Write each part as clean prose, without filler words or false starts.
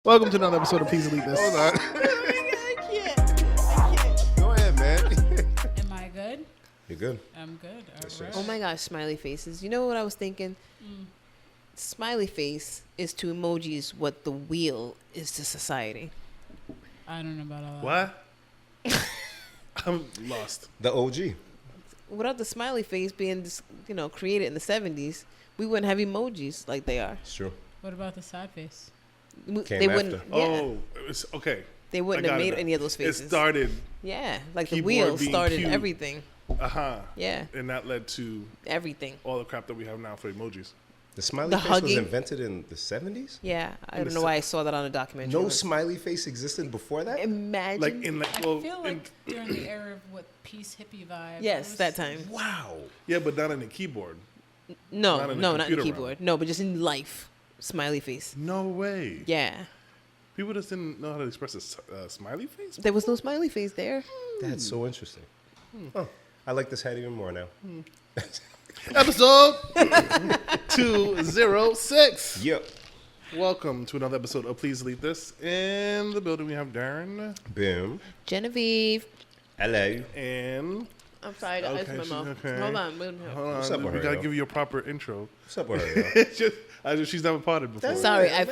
Welcome to another episode of Please Delete This. Hold on. I can't. Go ahead, man. Am I good? You're good. I'm good. Yes, All right. Oh my gosh, smiley faces. You know what I was thinking? Smiley face is to emojis what the wheel is to society. I don't know about all that. What? I'm lost. The OG. Without the smiley face being, created in the 70s, we wouldn't have emojis like they are. It's true. What about the sad face? Came They wouldn't. after. Yeah, Oh, it's okay. they wouldn't I have got made it. any of those It faces. started, Yeah, like the keyboard wheel being started cute. everything. Yeah, and that led to everything. all the crap that we have now for emojis. The smiley The face was hugging. invented in the 70s? Yeah, I In don't the know why I saw that on a documentary. No smiley face existed before that? Imagine. Like in I well, feel like during the era of what peace hippie vibe. yes, was- that time. Wow. yeah, but not in the keyboard. No, Not in the not in the computer keyboard. realm. No, but just in life. Smiley face. No way. Yeah. People just didn't know how to express a smiley face. There was no smiley face there. That's so interesting. Oh, I like this hat even more now. Episode 206. Yep. Welcome to another episode of Please Delete This. In the building, we have Darren Boom. Genevieve. Hello. and. I'm sorry, Okay, ice my she's mouth. okay. Hold on. Wait a minute. Hold What's on, up with we her, gotta yo? give you a proper intro. What's up with her, yo? It's just, she's never potted before. Sorry, I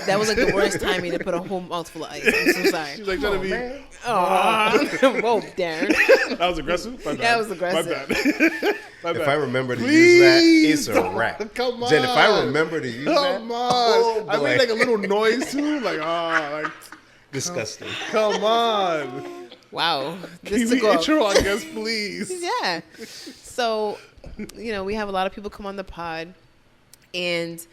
that was like the worst timing to put a whole mouthful of ice. I'm so sorry. She's like trying to be. Oh, whoa, Darren. That was aggressive. My bad. That was aggressive. My bad. My bad. If I remember to Please. use that, it's a wrap. Come on. Jen, if I remember to use that, Come on. oh, I boy. made like a little noise too. Like, like, Disgusting. come on. Wow. Can This we took off. intro, I guess, please? Yeah. So, we have a lot of people come on the pod, and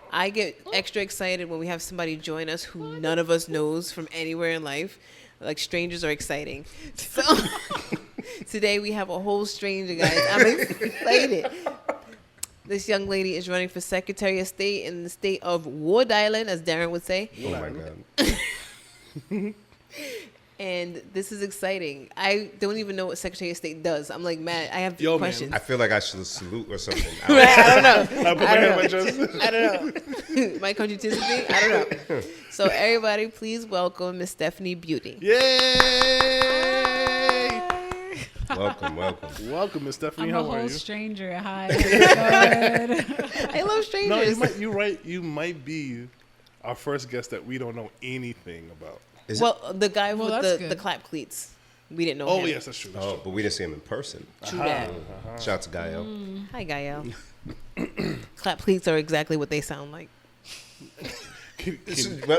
I get extra excited when we have somebody join us who none of us knows from anywhere in life. Like, strangers are exciting. So, today we have a whole stranger, guys. I'm excited. This young lady is running for Secretary of State in the state of Rhode Island, as Darren would say. Oh, my God. And this is exciting. I don't even know what Secretary of State does. I'm like, mad. I have Yo, man. questions. I feel like I should salute or something. I don't know. I put my hand on my chest. I don't know. My country Disney? I don't know. So everybody, please welcome Miss Stephanie Beauty. Yay! Welcome. Welcome, Miss Stephanie. I'm How a are whole you? stranger. Hi. Good. I love No, strangers. you're right. You might be our first guest that we don't know anything about. Is Well, the guy Well, with that's the good. clap cleats. We didn't know Oh, him. yes, that's true. That's Oh, true. but we didn't see him in person. True that. Shout out to Gael. Hi, Gael. Clap cleats are exactly what they sound like.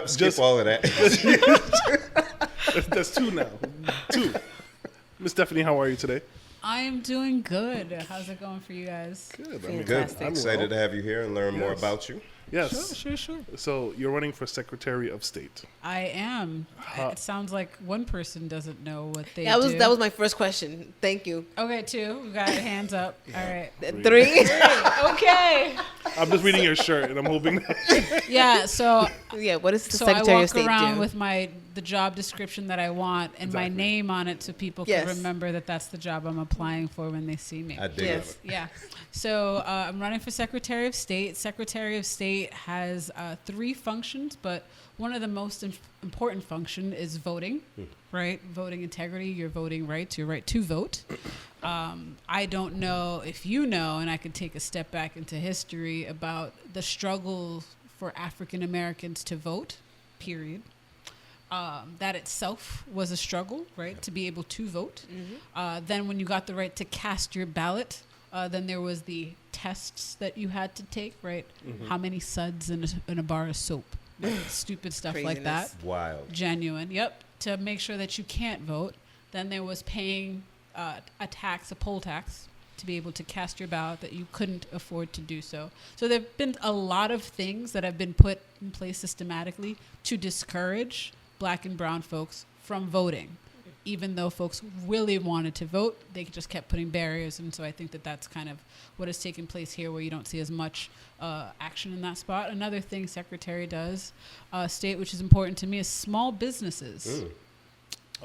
Skip all of that. That's two now. Two. Miss Stephanie, how are you today? I am doing good. How's it going for you guys? Good. Good. Fantastic. I'm Excited well. to have you here and learn more Yes. about you. Yes. Sure. So you're running for Secretary of State. I am. It sounds like one person doesn't know what they That do. was my first question. Thank you. Okay, two. We got hands up. All right. 3? Okay. I'm just reading your shirt and I'm hoping that Yeah, so Yeah, what does the so Secretary I of walk State around do? with the job description that I want and my Exactly. name on it so people Yes. can remember that that's the job I'm applying for when they see me. I dig Yes. it. Yeah. So I'm running for Secretary of State. Secretary of State has 3 functions, but one of the most important function is voting, right? Voting integrity, your voting rights, your right to vote. I don't know if you know, and I could take a step back into history about the struggle for African Americans to vote, period. That itself was a struggle, right, to be able to vote. Then when you got the right to cast your ballot, then there was the tests that you had to take, right? How many suds in a bar of soap? Like, stupid stuff like that. Craziness. Wild. Genuine, yep. To make sure that you can't vote. Then there was paying a poll tax, to be able to cast your ballot that you couldn't afford to do so. So there have been a lot of things that have been put in place systematically to discourage Black and brown folks from voting. Even though folks really wanted to vote, they just kept putting barriers. And so I think that that's kind of what has taken place here, where you don't see as much action in that spot. Another thing Secretary does, state, which is important to me, is small businesses.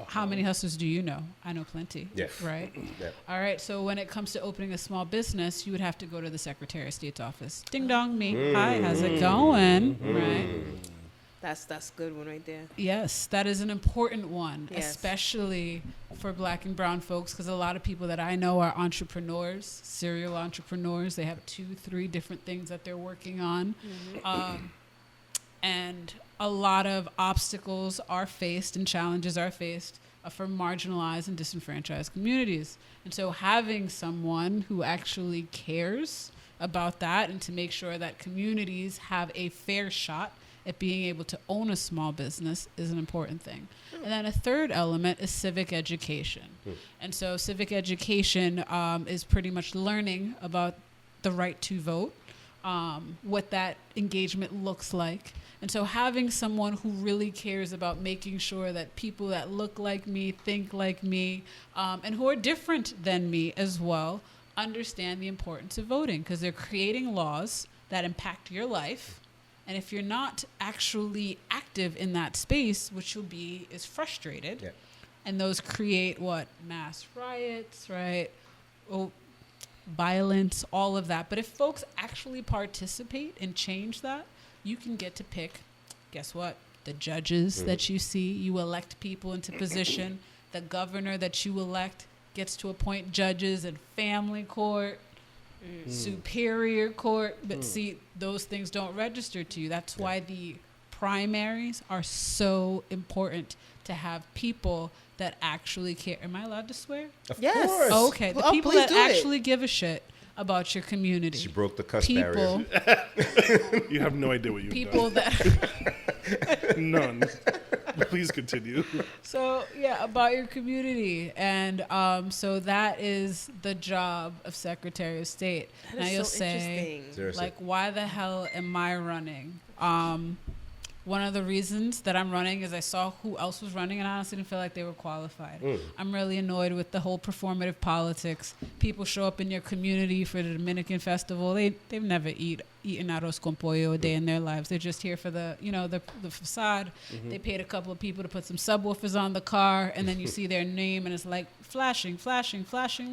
How many hustlers do you know? I know plenty. Yeah. Right? Yeah. All right. So when it comes to opening a small business, you would have to go to the Secretary of State's office. Ding dong, me. Hi, how's it going? Right. That's a good one right there. Yes, that is an important one, Yes. especially for Black and brown folks, because a lot of people that I know are entrepreneurs, serial entrepreneurs. They have 2-3 different things that they're working on. And a lot of obstacles are faced and challenges are faced for marginalized and disenfranchised communities. And so having someone who actually cares about that and to make sure that communities have a fair shot at being able to own a small business is an important thing. And then a third element is civic education. And so civic education is pretty much learning about the right to vote, what that engagement looks like. And so having someone who really cares about making sure that people that look like me, think like me, and who are different than me as well, understand the importance of voting, because they're creating laws that impact your life. And if you're not actually active in that space, what you'll be is frustrated. Yeah. And those create what? Mass riots, right? Oh, violence, all of that. But if folks actually participate and change that, you can get to pick, guess what? The judges that you see. You elect people into position. The governor that you elect gets to appoint judges in family court, superior court. But see, those things don't register to you. That's why the primaries are so important, to have people that actually care. Am I allowed to swear? Of Yes. course. Oh, okay. The people that actually give a shit about your community. She broke the cuss barrier. You have no idea what you've People done. that None. Please continue. So yeah, about your community. And so that is the job of Secretary of State. That Now is you'll so say, interesting. Seriously. like, why the hell am I running? One of the reasons that I'm running is I saw who else was running, and I honestly didn't feel like they were qualified. I'm really annoyed with the whole performative politics. People show up in your community for the Dominican festival. They've never eaten arroz con pollo a day in their lives. They're just here for the facade. They paid a couple of people to put some subwoofers on the car, and then you see their name, and it's like flashing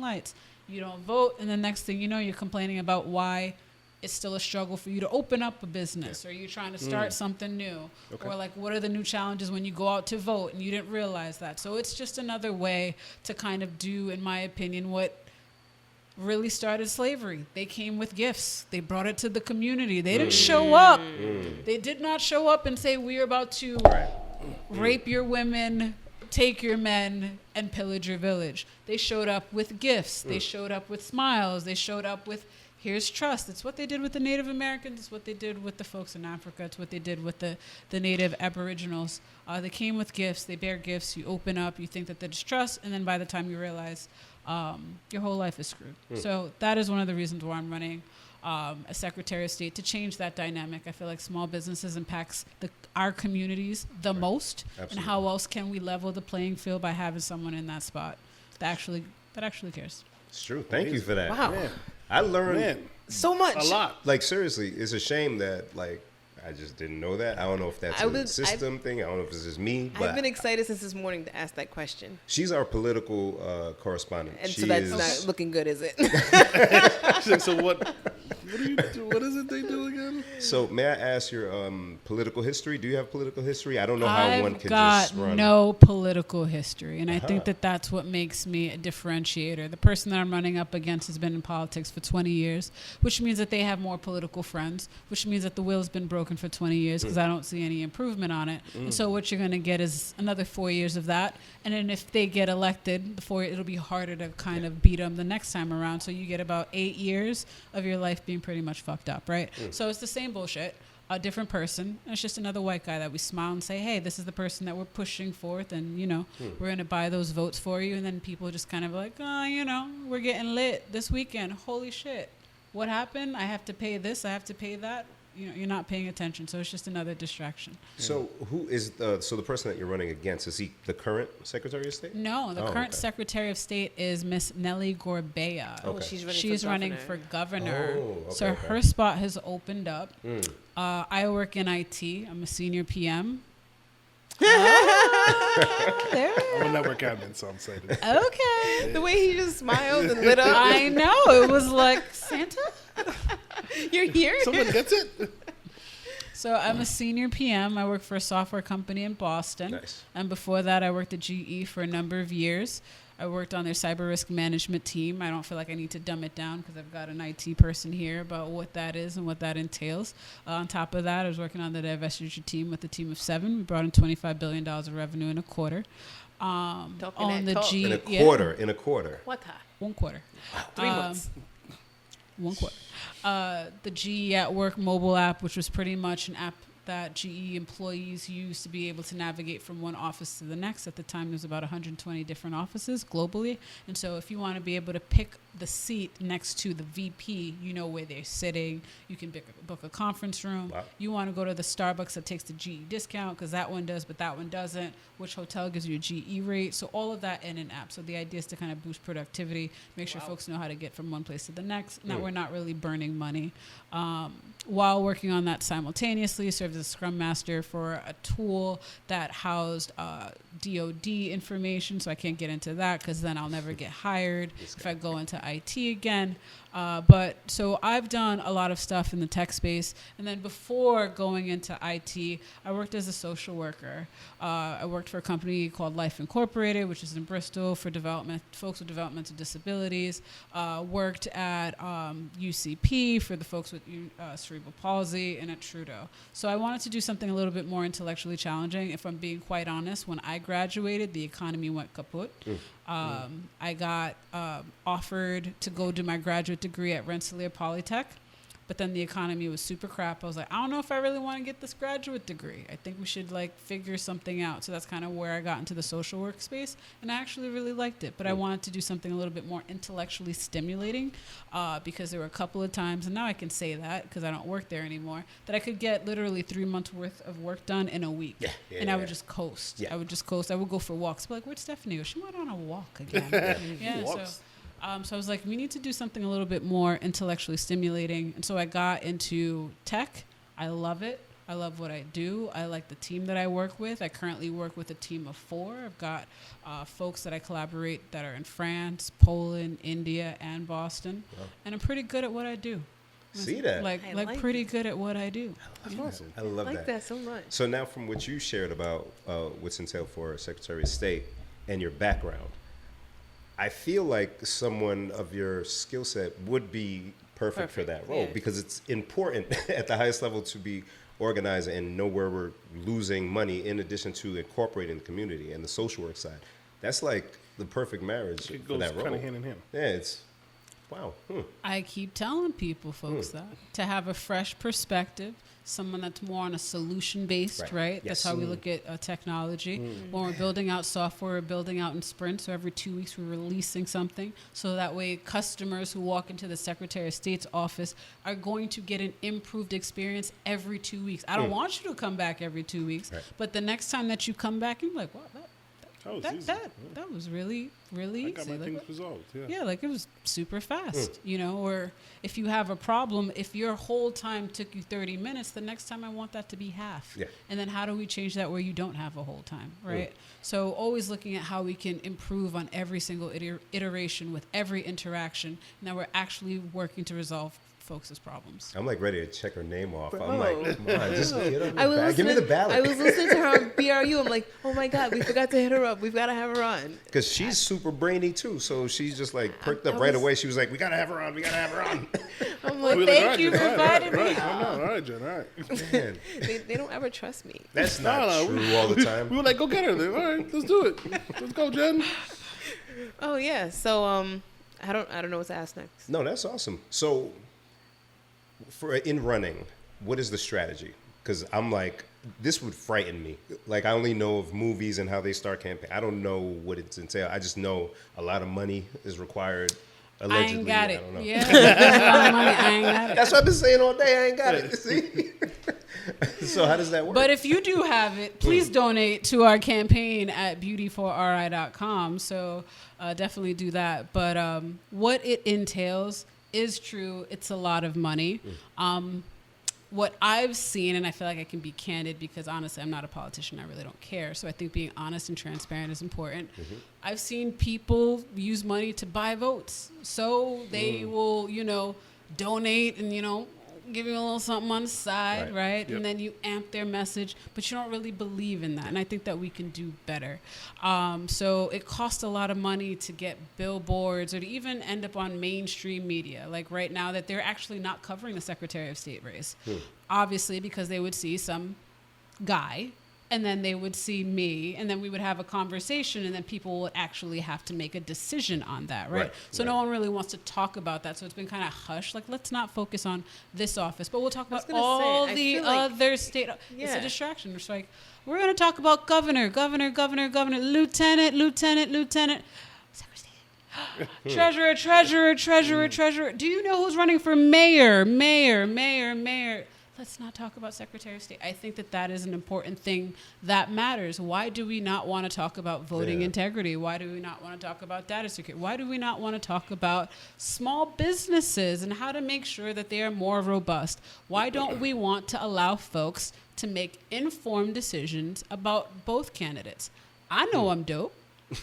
lights. You don't vote, and the next thing you know, you're complaining about why it's still a struggle for you to open up a business, or you're trying to start something new, or like, what are the new challenges when you go out to vote and you didn't realize that? So it's just another way to kind of do, in my opinion, what really started slavery. They came with gifts. They brought it to the community. They didn't show up. They did not show up and say, we're about to rape your women, take your men, and pillage your village. They showed up with gifts. They showed up with smiles. They showed up with, here's trust. It's what they did with the Native Americans. It's what they did with the folks in Africa. It's what they did with the Native Aboriginals. They came with gifts. They bear gifts. You open up. You think that there's trust. And then by the time you realize, your whole life is screwed. So that is one of the reasons why I'm running as Secretary of State, to change that dynamic. I feel like small businesses impacts our communities the most. Absolutely. And how else can we level the playing field by having someone in that spot that actually cares? It's true. Thank you for that. Wow. Man. I learned So much. A lot. Like, seriously, it's a shame that, like, I just didn't know that. I don't know if that's a system thing. I don't know if it's just me. But I've been excited since this morning to ask that question. She's our political correspondent. And so that's not looking good, is it? She's like, so what do you do? What is it they do again? So may I ask your political history? Do you have political history? I don't know how one can just run. I've got no political history, and I think that that's what makes me a differentiator. The person that I'm running up against has been in politics for 20 years, which means that they have more political friends, which means that the wheel's been broken for 20 years because I don't see any improvement on it. And so what you're going to get is another 4 years of that. And then if they get elected, it'll be harder to kind of beat them the next time around. So you get about 8 years of your life being pretty much fucked up, right? So it's the same bullshit, a different person. It's just another white guy that we smile and say, hey, this is the person that we're pushing forth, and, we're going to buy those votes for you. And then people just kind of like, we're getting lit this weekend. Holy shit. What happened? I have to pay this. I have to pay that. You're not paying attention, so it's just another distraction. So who is the person that you're running against? Is he the current Secretary of State? No, the current Secretary of State is Miss Nelly Gorbea. Oh, she's running for governor. Oh, okay, so her spot has opened up. I work in IT. I'm a senior PM. There. I'm a network admin, so I'm excited. Okay. The way he just smiled and lit up. I know. It was like, Santa? You're here? Someone gets it? So I'm a senior PM. I work for a software company in Boston. Nice. And before that, I worked at GE for a number of years. I worked on their cyber risk management team. I don't feel like I need to dumb it down because I've got an IT person here about what that is and what that entails. On top of that, I was working on the divestiture team with a team of 7. We brought in $25 billion of revenue in a quarter. On the G, in a quarter. In a quarter. What? 1 quarter. Wow. 3 months. 1 quarter. The GE at Work mobile app, which was pretty much an app that GE employees used to be able to navigate from one office to the next. At the time, there's about 120 different offices globally. And so if you want to be able to pick the seat next to the VP, you know where they're sitting. You can book a conference room. Wow. You want to go to the Starbucks that takes the GE discount because that one does, but that one doesn't. Which hotel gives you a GE rate? So all of that in an app. So the idea is to kind of boost productivity, make sure folks know how to get from one place to the next. Now we're not really burning money. While working on that simultaneously, served as a scrum master for a tool that housed DOD information. So I can't get into that because then I'll never get hired if I go into IT again. But so I've done a lot of stuff in the tech space. And then before going into IT, I worked as a social worker. I worked for a company called Life Incorporated, which is in Bristol for folks with developmental disabilities. Worked at UCP for the folks with cerebral palsy, and at Trudeau. So I wanted to do something a little bit more intellectually challenging. If I'm being quite honest, when I graduated, the economy went kaput. I got offered to go do my graduate degree at Rensselaer Polytech, but then the economy was super crap. I was like, I don't know if I really want to get this graduate degree. I think we should figure something out. So that's kind of where I got into the social work space, and I actually really liked it. But I wanted to do something a little bit more intellectually stimulating because there were a couple of times, and now I can say that because I don't work there anymore, that I could get literally 3 months worth of work done in a week. I would just coast. Yeah. I would just coast. I would go for walks. But where'd Stephanie go? She went on a walk again. So I was like, we need to do something a little bit more intellectually stimulating. And so I got into tech. I love it. I love what I do. I like the team that I work with. I currently work with a team of 4. I've got folks that I collaborate that are in France, Poland, India, and Boston. Wow. And I'm pretty good at what I do. See that? Pretty good at what I do. That's awesome. I love that. I like that so much. So now from what you shared about what's entailed for Secretary of State and your background, I feel like someone of your skill set would be perfect for that role because it's important at the highest level to be organized and know where we're losing money in addition to incorporating the community and the social work side. That's like the perfect marriage for that role. Kind of hand in hand. Yeah, it's wow. I keep telling people, folks, that to have a fresh perspective, someone that's more on a solution-based, right? Yes. That's how we look at technology. When we're building out software, we're building out in sprints. So every 2 weeks, we're releasing something. So that way, customers who walk into the Secretary of State's office are going to get an improved experience every 2 weeks. I don't want you to come back every 2 weeks, but the next time that you come back, you're like, wow, that was really easy. I got my things resolved. Yeah, it was super fast, or if you have a problem, if your whole time took you 30 minutes, the next time I want that to be half. Yeah. And then how do we change that where you don't have a whole time, right? So always looking at how we can improve on every single iteration with every interaction, and that we're actually working to resolve folks' problems. I'm ready to check her name off. I'm like, come on, just get on I give me the ballot. I was listening to her on BRU. I'm like, oh my God, we forgot to hit her up. We've got to have her on. Because she's super brainy too. So she's just perked up right away. She was like, we got to have her on. We got to have her on. I'm like, thank you for inviting me. All right, Jen, all right. Man, They don't ever trust me. that's not true all the time. We were like, go get her then. All right, let's do it. Let's go, Jen. Oh, yeah. So I don't know what to ask next. No, that's awesome. So in running, what is the strategy? Because I'm like, this would frighten me. I only know of movies and how they start campaign. I don't know what it's entail. I just know a lot of money is required. Allegedly, I ain't got it. I don't know. Yeah, there's a lot of money. I ain't got it. That's what I've been saying all day. I ain't got it. See? So how does that work? But if you do have it, please donate to our campaign at beauty4ri.com. So definitely do that. But what it entails is true. It's a lot of money. What I've seen, and I feel like I can be candid because honestly, I'm not a politician. I really don't care. So I think being honest and transparent is important. I've seen people use money to buy votes. So they will, donate and, give you a little something on the side, right? Yep. And then you amp their message, but you don't really believe in that. And I think that we can do better. So it costs a lot of money to get billboards or to even end up on mainstream media. Like right now that they're actually not covering the Secretary of State race. Obviously, because they would see some guy and then they would see me and then we would have a conversation and then people would actually have to make a decision on that, right? So no one really wants to talk about that. So it's been kind of hush. Like, let's not focus on this office, but we'll talk about all the other state. It's a distraction. It's like, we're going to talk about governor, lieutenant, treasurer. Do you know who's running for mayor? Let's not talk about Secretary of State. I think that that is an important thing that matters. Why do we not want to talk about voting integrity? Why do we not want to talk about data security? Why do we not want to talk about small businesses and how to make sure that they are more robust? Why don't we want to allow folks to make informed decisions about both candidates? I know I'm dope.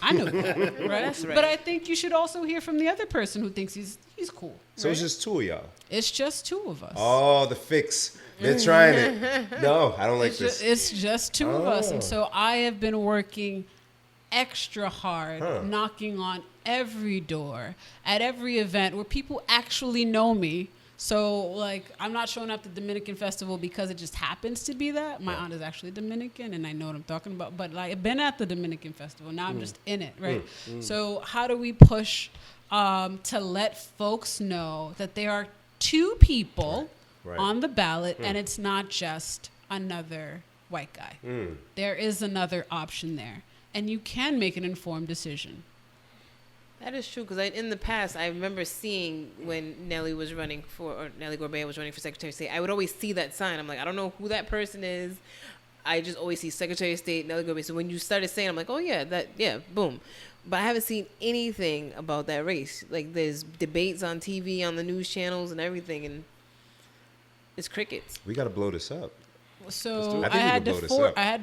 I know that, right? That's right? But I think you should also hear from the other person who thinks he's cool. So right? it's just two of y'all. It's just two of us. Oh, the fix. They're trying it. No, I don't like this. It's just two of us. And so I have been working extra hard, knocking on every door at every event where people actually know me. So, like, I'm not showing up at the Dominican Festival because it just happens to be that. My aunt is actually Dominican, and I know what I'm talking about. But, like, I've been at the Dominican Festival. Now I'm just in it, right? So how do we push to let folks know that there are two people on the ballot, and it's not just another white guy. There is another option there, and you can make an informed decision. That is true, because in the past, I remember seeing when Nelly was running for, or Nelly Gorbea was running for Secretary of State, I would always see that sign. I'm like, I don't know who that person is. I just always see Secretary of State, Nelly Gorbea. So when you started saying, I'm like, oh yeah, boom. But I haven't seen anything about that race. Like, there's debates on TV, on the news channels and everything, and it's crickets. We got to blow this up. So I had to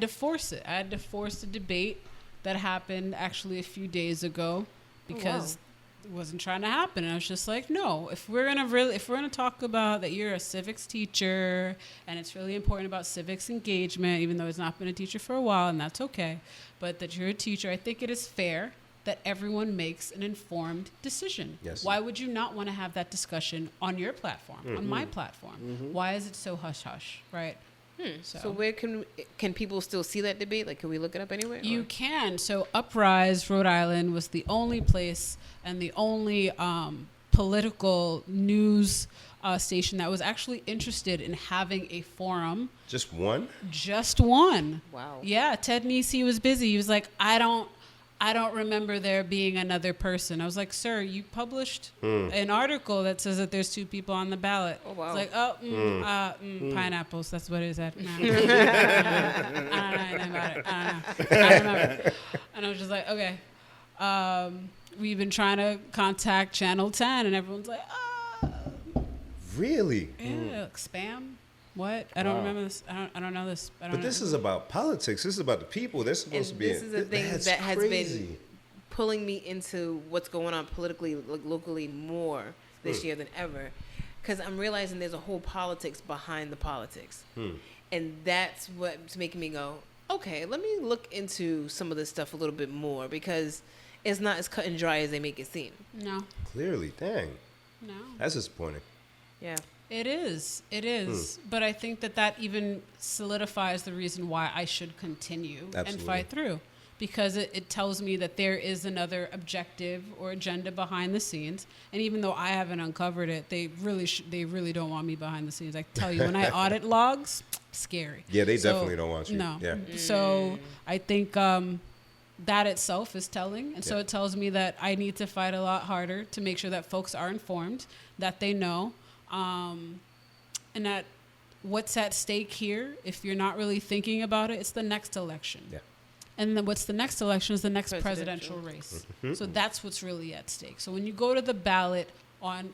force it. I had to force a debate that happened actually a few days ago because it wasn't trying to happen. And I was just like, no, if we're gonna talk about that you're a civics teacher and it's really important about civics engagement, even though it's not been a teacher for a while, and that's okay, but that you're a teacher, I think it is fair that everyone makes an informed decision. Yes. Why would you not want to have that discussion on your platform, on my platform? Why is it so hush-hush, right? So where can people still see that debate? Like, can we look it up anywhere? You can. So UPRISE, Rhode Island, was the only place and the only political news station that was actually interested in having a forum. Just one? Just one. Wow. Yeah, Ted Nesi was busy. He was like, I don't remember there being another person. I was like, sir, you published an article that says that there's two people on the ballot. Oh, wow. It's like, pineapples. That's what it said. I don't know anything about it. I don't remember. And I was just like, okay. We've been trying to contact Channel 10, and everyone's like, Really? Yeah, like spam. What? I don't remember this. I don't know this. But this is about politics. This is about the people. They're supposed to be. This is the thing that has been pulling me into what's going on politically, like, locally more this year than ever, because I'm realizing there's a whole politics behind the politics, and that's what's making me go, okay, let me look into some of this stuff a little bit more, because it's not as cut and dry as they make it seem. No. Clearly, dang. No. That's disappointing. Yeah. It is. But I think that even solidifies the reason why I should continue and fight through, because it tells me that there is another objective or agenda behind the scenes. And even though I haven't uncovered it, they really don't want me behind the scenes. I tell you, when I audit logs, scary. Yeah, they definitely don't want you. No. Yeah. So I think that itself is telling. And so it tells me that I need to fight a lot harder to make sure that folks are informed, that they know. And that what's at stake here, if you're not really thinking about it, it's the next election. Yeah. And then what's the next election is the next presidential race. So that's what's really at stake. So when you go to the ballot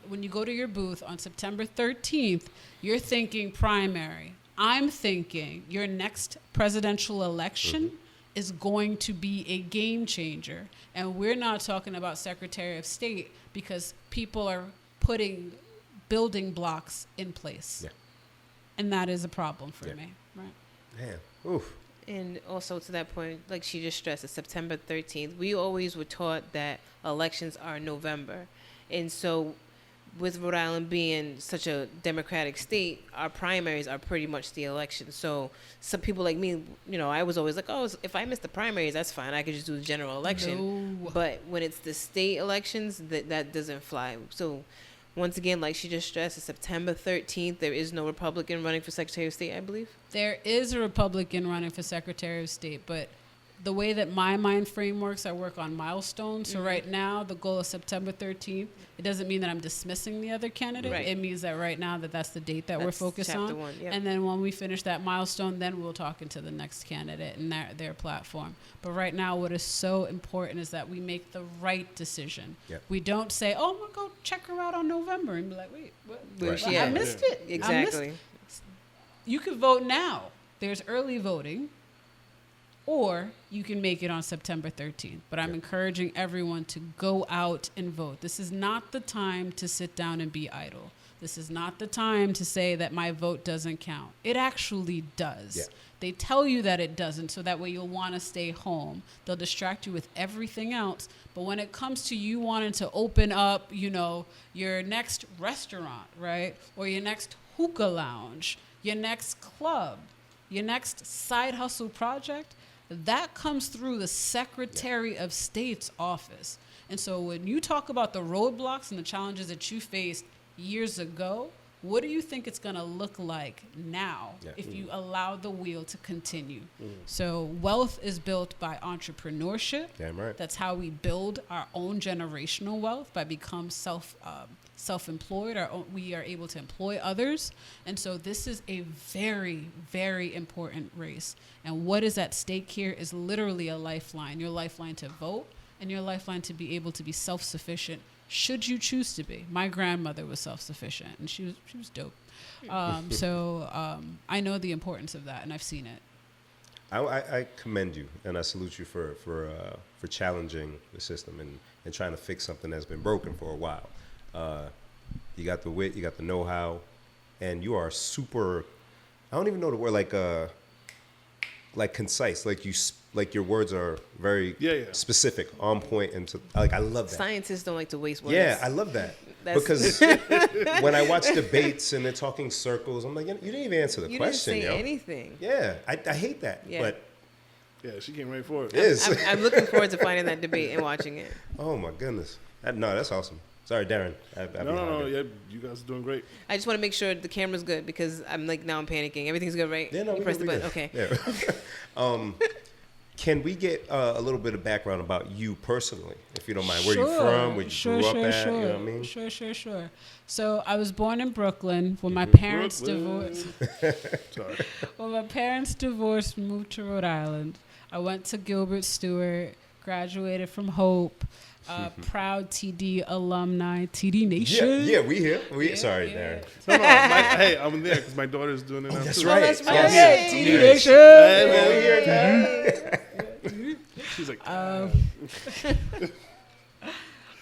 when you go to your booth on September 13th, you're thinking primary. I'm thinking your next presidential election is going to be a game changer. And we're not talking about Secretary of State because people are putting building blocks in place. and that is a problem for me. Right. Yeah. Oof. And also to that point, like she just stressed, it's September 13th. We always were taught that elections are November. And so with Rhode Island being such a democratic state, our primaries are pretty much the election. So some people like me, you know, I was always like, oh, if I miss the primaries, that's fine. I could just do the general election. No. But when it's the state elections, that doesn't fly. So once again, like she just stressed, it's September 13th. There is no Republican running for Secretary of State, I believe. There is a Republican running for Secretary of State, but the way that my mind frame works, I work on milestones. So right now, the goal is September 13th. It doesn't mean that I'm dismissing the other candidate. Right. It means that right now that's the date that we're That's focused chapter on. 1, yep. And then when we finish that milestone, then we'll talk into the next candidate and their platform. But right now, what is so important is that we make the right decision. Yep. We don't say, oh, I'm going to go check her out on November and be like, wait, what? Right. I Yeah. missed it. Exactly. You can vote now. There's early voting. Or you can make it on September 13th. But I'm encouraging everyone to go out and vote. This is not the time to sit down and be idle. This is not the time to say that my vote doesn't count. It actually does. Yeah. They tell you that it doesn't, so that way you'll want to stay home. They'll distract you with everything else. But when it comes to you wanting to open up, you know, your next restaurant, right? Or your next hookah lounge, your next club, your next side hustle project, that comes through the Secretary of State's office. And so when you talk about the roadblocks and the challenges that you faced years ago, what do you think it's going to look like now if you allow the wheel to continue? So wealth is built by entrepreneurship. Damn right. That's how we build our own generational wealth, by become self-employed. We are able to employ others. And so this is a very, very important race. And what is at stake here is literally a lifeline. Your lifeline to vote and your lifeline to be able to be self-sufficient, should you choose to be. My grandmother was self-sufficient, and she was dope. I know the importance of that, and I've seen it. I commend you, and I salute you for challenging the system and trying to fix something that's been broken for a while. You got the wit, you got the know-how, and you are super. I don't even know the word, like concise. Like your words are very specific, on point, and I love that. Scientists don't like to waste words. Yeah, I love that. Because when I watch debates and they're talking circles, I'm like, you didn't even answer the question, You didn't say yo. anything. Yeah, I hate that. Yeah. But Yeah, she came right for it. it is. I'm looking forward to finding that debate and watching it. Oh my goodness. No, that's awesome. Sorry, Darren. No. Yeah, you guys are doing great. I just want to make sure the camera's good, because I'm panicking. Everything's good, right? Yeah, no, you we pressed the good, button. we Okay. good. Yeah. Can we get a little bit of background about you personally, if you don't mind? Where you from? Where you grew up at? You know what I mean? Sure. So I was born in Brooklyn. When my parents divorced, Sorry. when my parents divorced, moved to Rhode Island. I went to Gilbert Stewart, graduated from Hope. Proud TD alumni, TD Nation. Yeah, we here. Sorry, Darren. No, hey, I'm there because my daughter's doing it now. That's too. right. that's right. Yes. TD Yes. Nation. Hey, man, we here, She's like,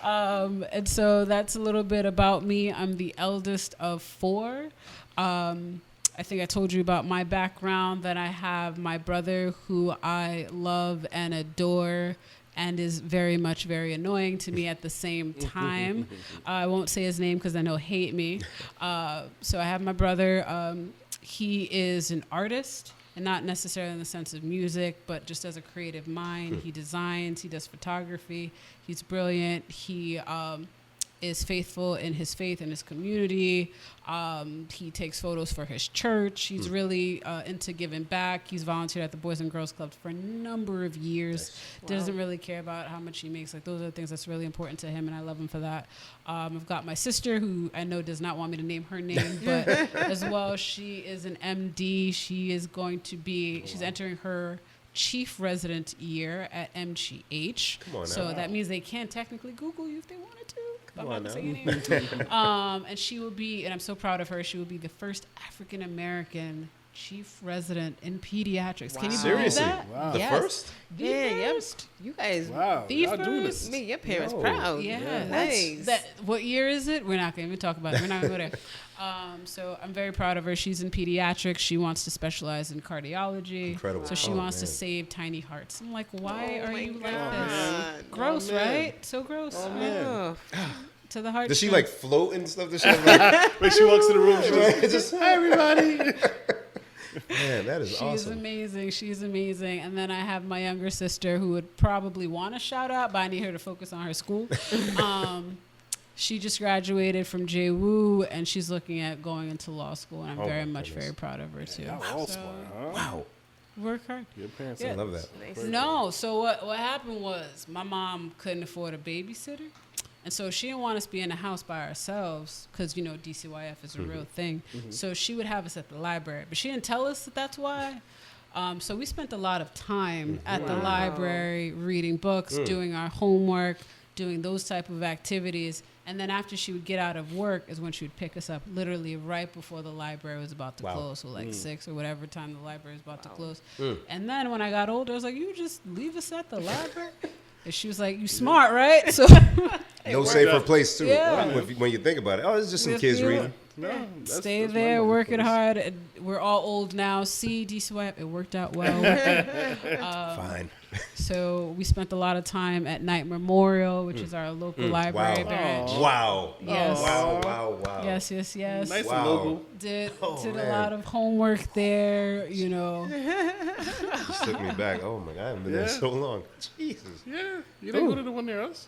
And so that's a little bit about me. I'm the eldest of 4. I think I told you about my background, that I have my brother who I love and adore and is very much very annoying to me at the same time. I won't say his name because I know he'll hate me. So I have my brother. He is an artist, and not necessarily in the sense of music, but just as a creative mind. He designs, he does photography. He's brilliant. He is faithful in his faith and his community. He takes photos for his church. He's really into giving back. He's volunteered at the Boys and Girls Club for a number of years. Nice. Doesn't really care about how much he makes. Like, those are the things that's really important to him, and I love him for that. I've got my sister, who I know does not want me to name her name, but as well, she is an MD. She is going to be, she's entering her chief resident year at MGH. Come on now. So that means they can technically Google you if they wanted to. Come I'm on not now. saying anything. And she will be, and I'm so proud of her, she will be the first African American chief resident in pediatrics. Can you believe Seriously? that? Wow. The Yes. first? The Yeah, yep. first. You guys Wow, The y'all doing first. this. make your parents Yo. proud. Yeah, Nice. What year is it? We're not going to even talk about it. We're not going to go there. So I'm very proud of her. She's in pediatrics. She wants to specialize in cardiology. Incredible. So she Oh, wants to man. save tiny hearts. I'm like, why Oh are my you like God. this? Oh, Gross, man. right? So gross. Oh, man. Oh. To the heart. Does she like float and stuff? Does she have, like, When she walks in the room, she right? just, hi, everybody. Man, that is She's awesome. amazing. She's amazing. And then I have my younger sister who would probably want to shout out, but I need her to focus on her school. She just graduated from JWU and she's looking at going into law school. And I'm Oh, very my much goodness. very proud of her too. Y'all all So, smart, huh? Wow. work hard. Your parents Yeah. I love that. Nice. No, so what happened was my mom couldn't afford a babysitter. And so she didn't want us to be in the house by ourselves because, you know, DCYF is a real thing. So she would have us at the library. But she didn't tell us that that's why. So we spent a lot of time at the library reading books, doing our homework, doing those type of activities. And then after she would get out of work is when she would pick us up literally right before the library was about to Wow. close. So like 6 or whatever time the library was about to close. And then when I got older, I was like, you just leave us at the library? And she was like, you smart, right? So No safer place, too. Yeah. When you think about it. Oh, it's just some If kids you- reading. No, that's- stay that's my there, mother's working place. hard. And we're all old now. See, DCYF, it worked out well. Fine. So we spent a lot of time at Knight Memorial, which is our local library Wow. branch. Wow. Yes. Wow. Yes, yes, yes. Nice Wow. and local. Did Oh, a man. lot of homework there, you know. Just took me back. Oh, my God. I haven't been there Yeah. so long. Jesus. Yeah, you didn't go to the one near us?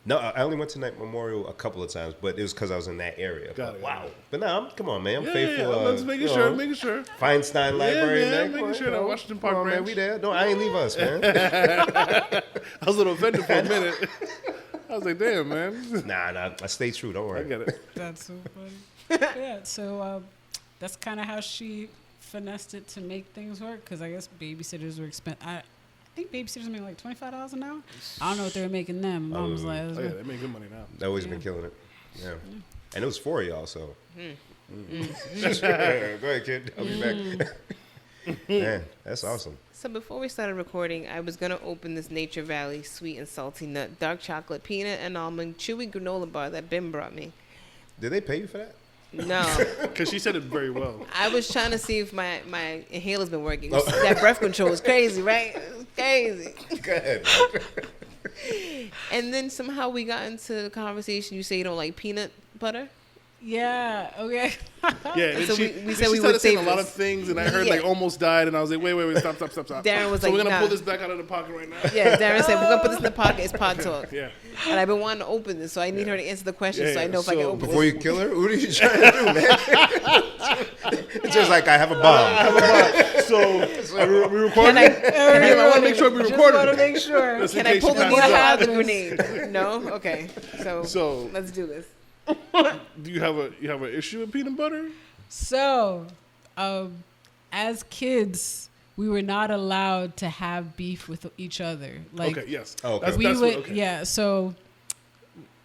No, I only went to Knight Memorial a couple of times, but it was because I was in that area. Got But it, wow. got it. But no, come on, man. I'm Yeah, faithful. yeah, let's making you sure, know, making sure. Feinstein Library. man, man. making Come sure on, that come Washington on, Park man. branch. We there. No, I ain't leave us, man. I was a little offended for a minute. I was like, damn, man. Nah. I stay true. Don't worry. I get it. That's so funny. Yeah, so that's kind of how she finessed it to make things work, because I guess babysitters were expensive. I think babysitters make like $25 an hour. I don't know what they were making then. Mom was like, Oh, yeah, they make good money now. They've always been killing it. Yeah. And it was for y'all, so. Go ahead, kid. I'll be back. Man, that's awesome. So before we started recording, I was gonna open this Nature Valley sweet and salty nut, dark chocolate, peanut and almond, chewy granola bar that Ben brought me. Did they pay you for that? No, Because she said it very well. I was trying to see if my inhaler's been working. That breath control is crazy, right? It's crazy. Go ahead. And then somehow we got into the conversation. You say you don't like peanut butter. yeah, okay. Yeah, and So she, we said we started would saying save a lot this. of things, and I heard Yeah. like almost died, and I was like, wait, stop. Darren was so like, we're gonna nah. pull this back out of the pocket right now. Yeah, Darren said we're gonna put this in the pocket. It's pod talk. Yeah. And I've been wanting to open this, so I need her to answer the question, so I Yeah, know if I can so open Before this. you kill her, what are you trying to do, man? It's just like I have a bomb. So are we recording? Can I want to make sure we Just recorded. want to make sure. Just in Can I case pull she the passes needle out. out of the grenade? No. Okay. So let's do this. Do you have an issue with peanut butter? So, as kids, we were not allowed to have beef with each other. Like, Okay, yes. Oh, okay. That's, we that's would, what, okay. yeah. So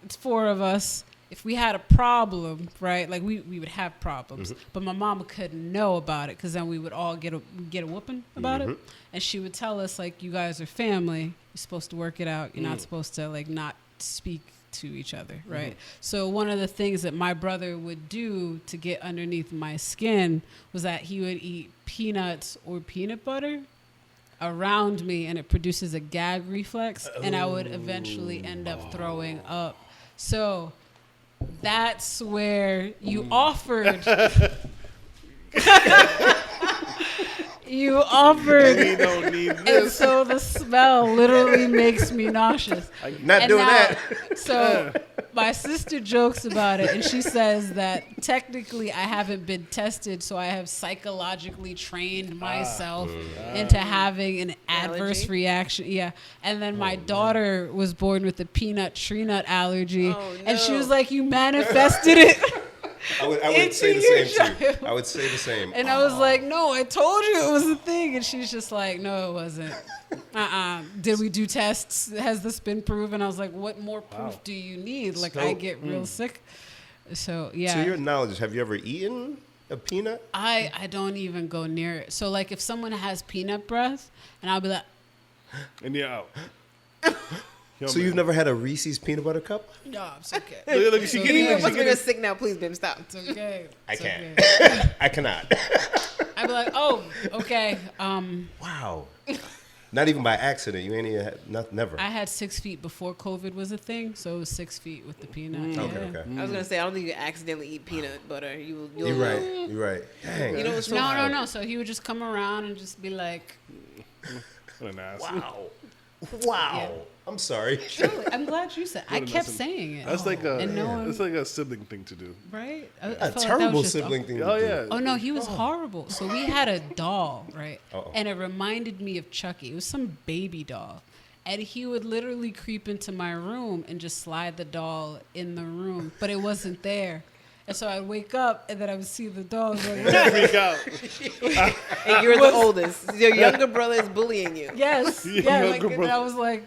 it's 4 of us. If we had a problem, right? Like we would have problems, but my mama couldn't know about it because then we would all get a whooping about it, and she would tell us like, "You guys are family. You're supposed to work it out. You're not supposed to like not speak to each other, right?" So one of the things that my brother would do to get underneath my skin was that he would eat peanuts or peanut butter around me, and it produces a gag reflex, and I would eventually end up throwing up. So that's where you offered. You offered. We don't need And this. so the smell literally makes me nauseous. Not And doing now- that. So my sister jokes about it, and she says that technically I haven't been tested, so I have psychologically trained myself into having an adverse Allergy? reaction. Yeah. And then my daughter was born with a peanut tree nut allergy, Oh, and she no. was like, "You manifested it." I would Into say the your same too. child. I would say the same. And I was like, "No, I told you it was a thing." And she's just like, "No, it wasn't." Did we do tests? Has this been proven? I was like, "What more proof do you need?" Like, I get real sick. So yeah. To your knowledge, have you ever eaten a peanut? I don't even go near it. So like if someone has peanut breath, and I'll be like, and you're out. Yo, So man. you've never had a Reese's peanut butter cup? No, it's okay. Look, she You getting, must be sick now. Please, Bim, stop. It's okay. I It's can't. okay. I cannot. I'd be like, oh, okay. Wow. Not even by accident. You ain't even had, never. I had 6 feet before COVID was a thing, so it was 6 feet with the peanut. Okay, yeah. okay. I was gonna say I don't think you accidentally eat peanut butter. You'll You're right. You're right. Dang. You know what's so No. So he would just come around and just be like, what an ass. Wow. Wow. Yeah. I'm sorry. really? I'm glad you said. I What an kept ass. saying it. That's like a And no one- that's like a sibling thing to do. right? I A felt like that terrible was just sibling thing. Oh to do. yeah. Oh no, he was horrible. So we had a doll, right? Uh-oh. And it reminded me of Chucky. It was some baby doll. And he would literally creep into my room and just slide the doll in the room, but it wasn't there. And so I'd wake up and then I would see the doll. Like, Freak out. And you're the oldest. Your younger brother is bullying you. yes, Your yeah. younger Like, and brother. I was like,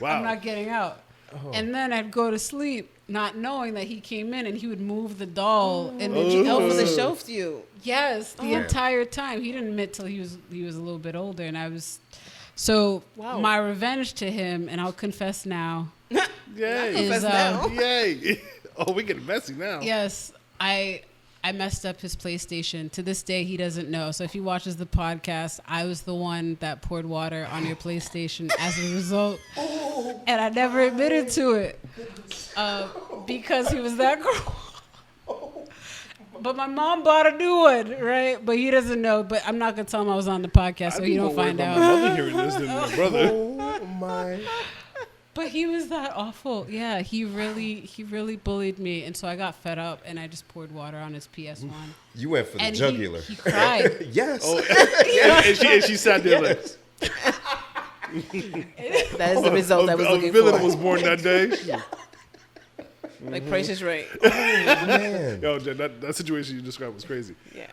Wow. I'm not getting out. And then I'd go to sleep, not knowing that he came in, and he would move the doll. And then He opened the shelf to you. yes, the entire time. He didn't admit till he was a little bit older, and I was. So Wow. my revenge to him, and I'll confess now, Yay. Confess is now. Yay. Oh, we getting messy now. yes, I messed up his PlayStation. To this day, he doesn't know. So if he watches the podcast, I was the one that poured water on your PlayStation as a result. And I never admitted to it because he was that girl. But my mom bought a new one, right? But he doesn't know. But I'm not going to tell him I was on the podcast so I'd he be don't more worried find about out. my mother hearing this than my brother. Oh my. But he was that awful. Yeah, he really bullied me. And so I got fed up and I just poured water on his PS1. You went for the And jugular. he cried. Yes. Oh, and she sat there like, That is the result I was a looking villain for. was born that day. She's like, Like Precious Right. Man. yo, Jen, that situation you described was crazy. Yeah.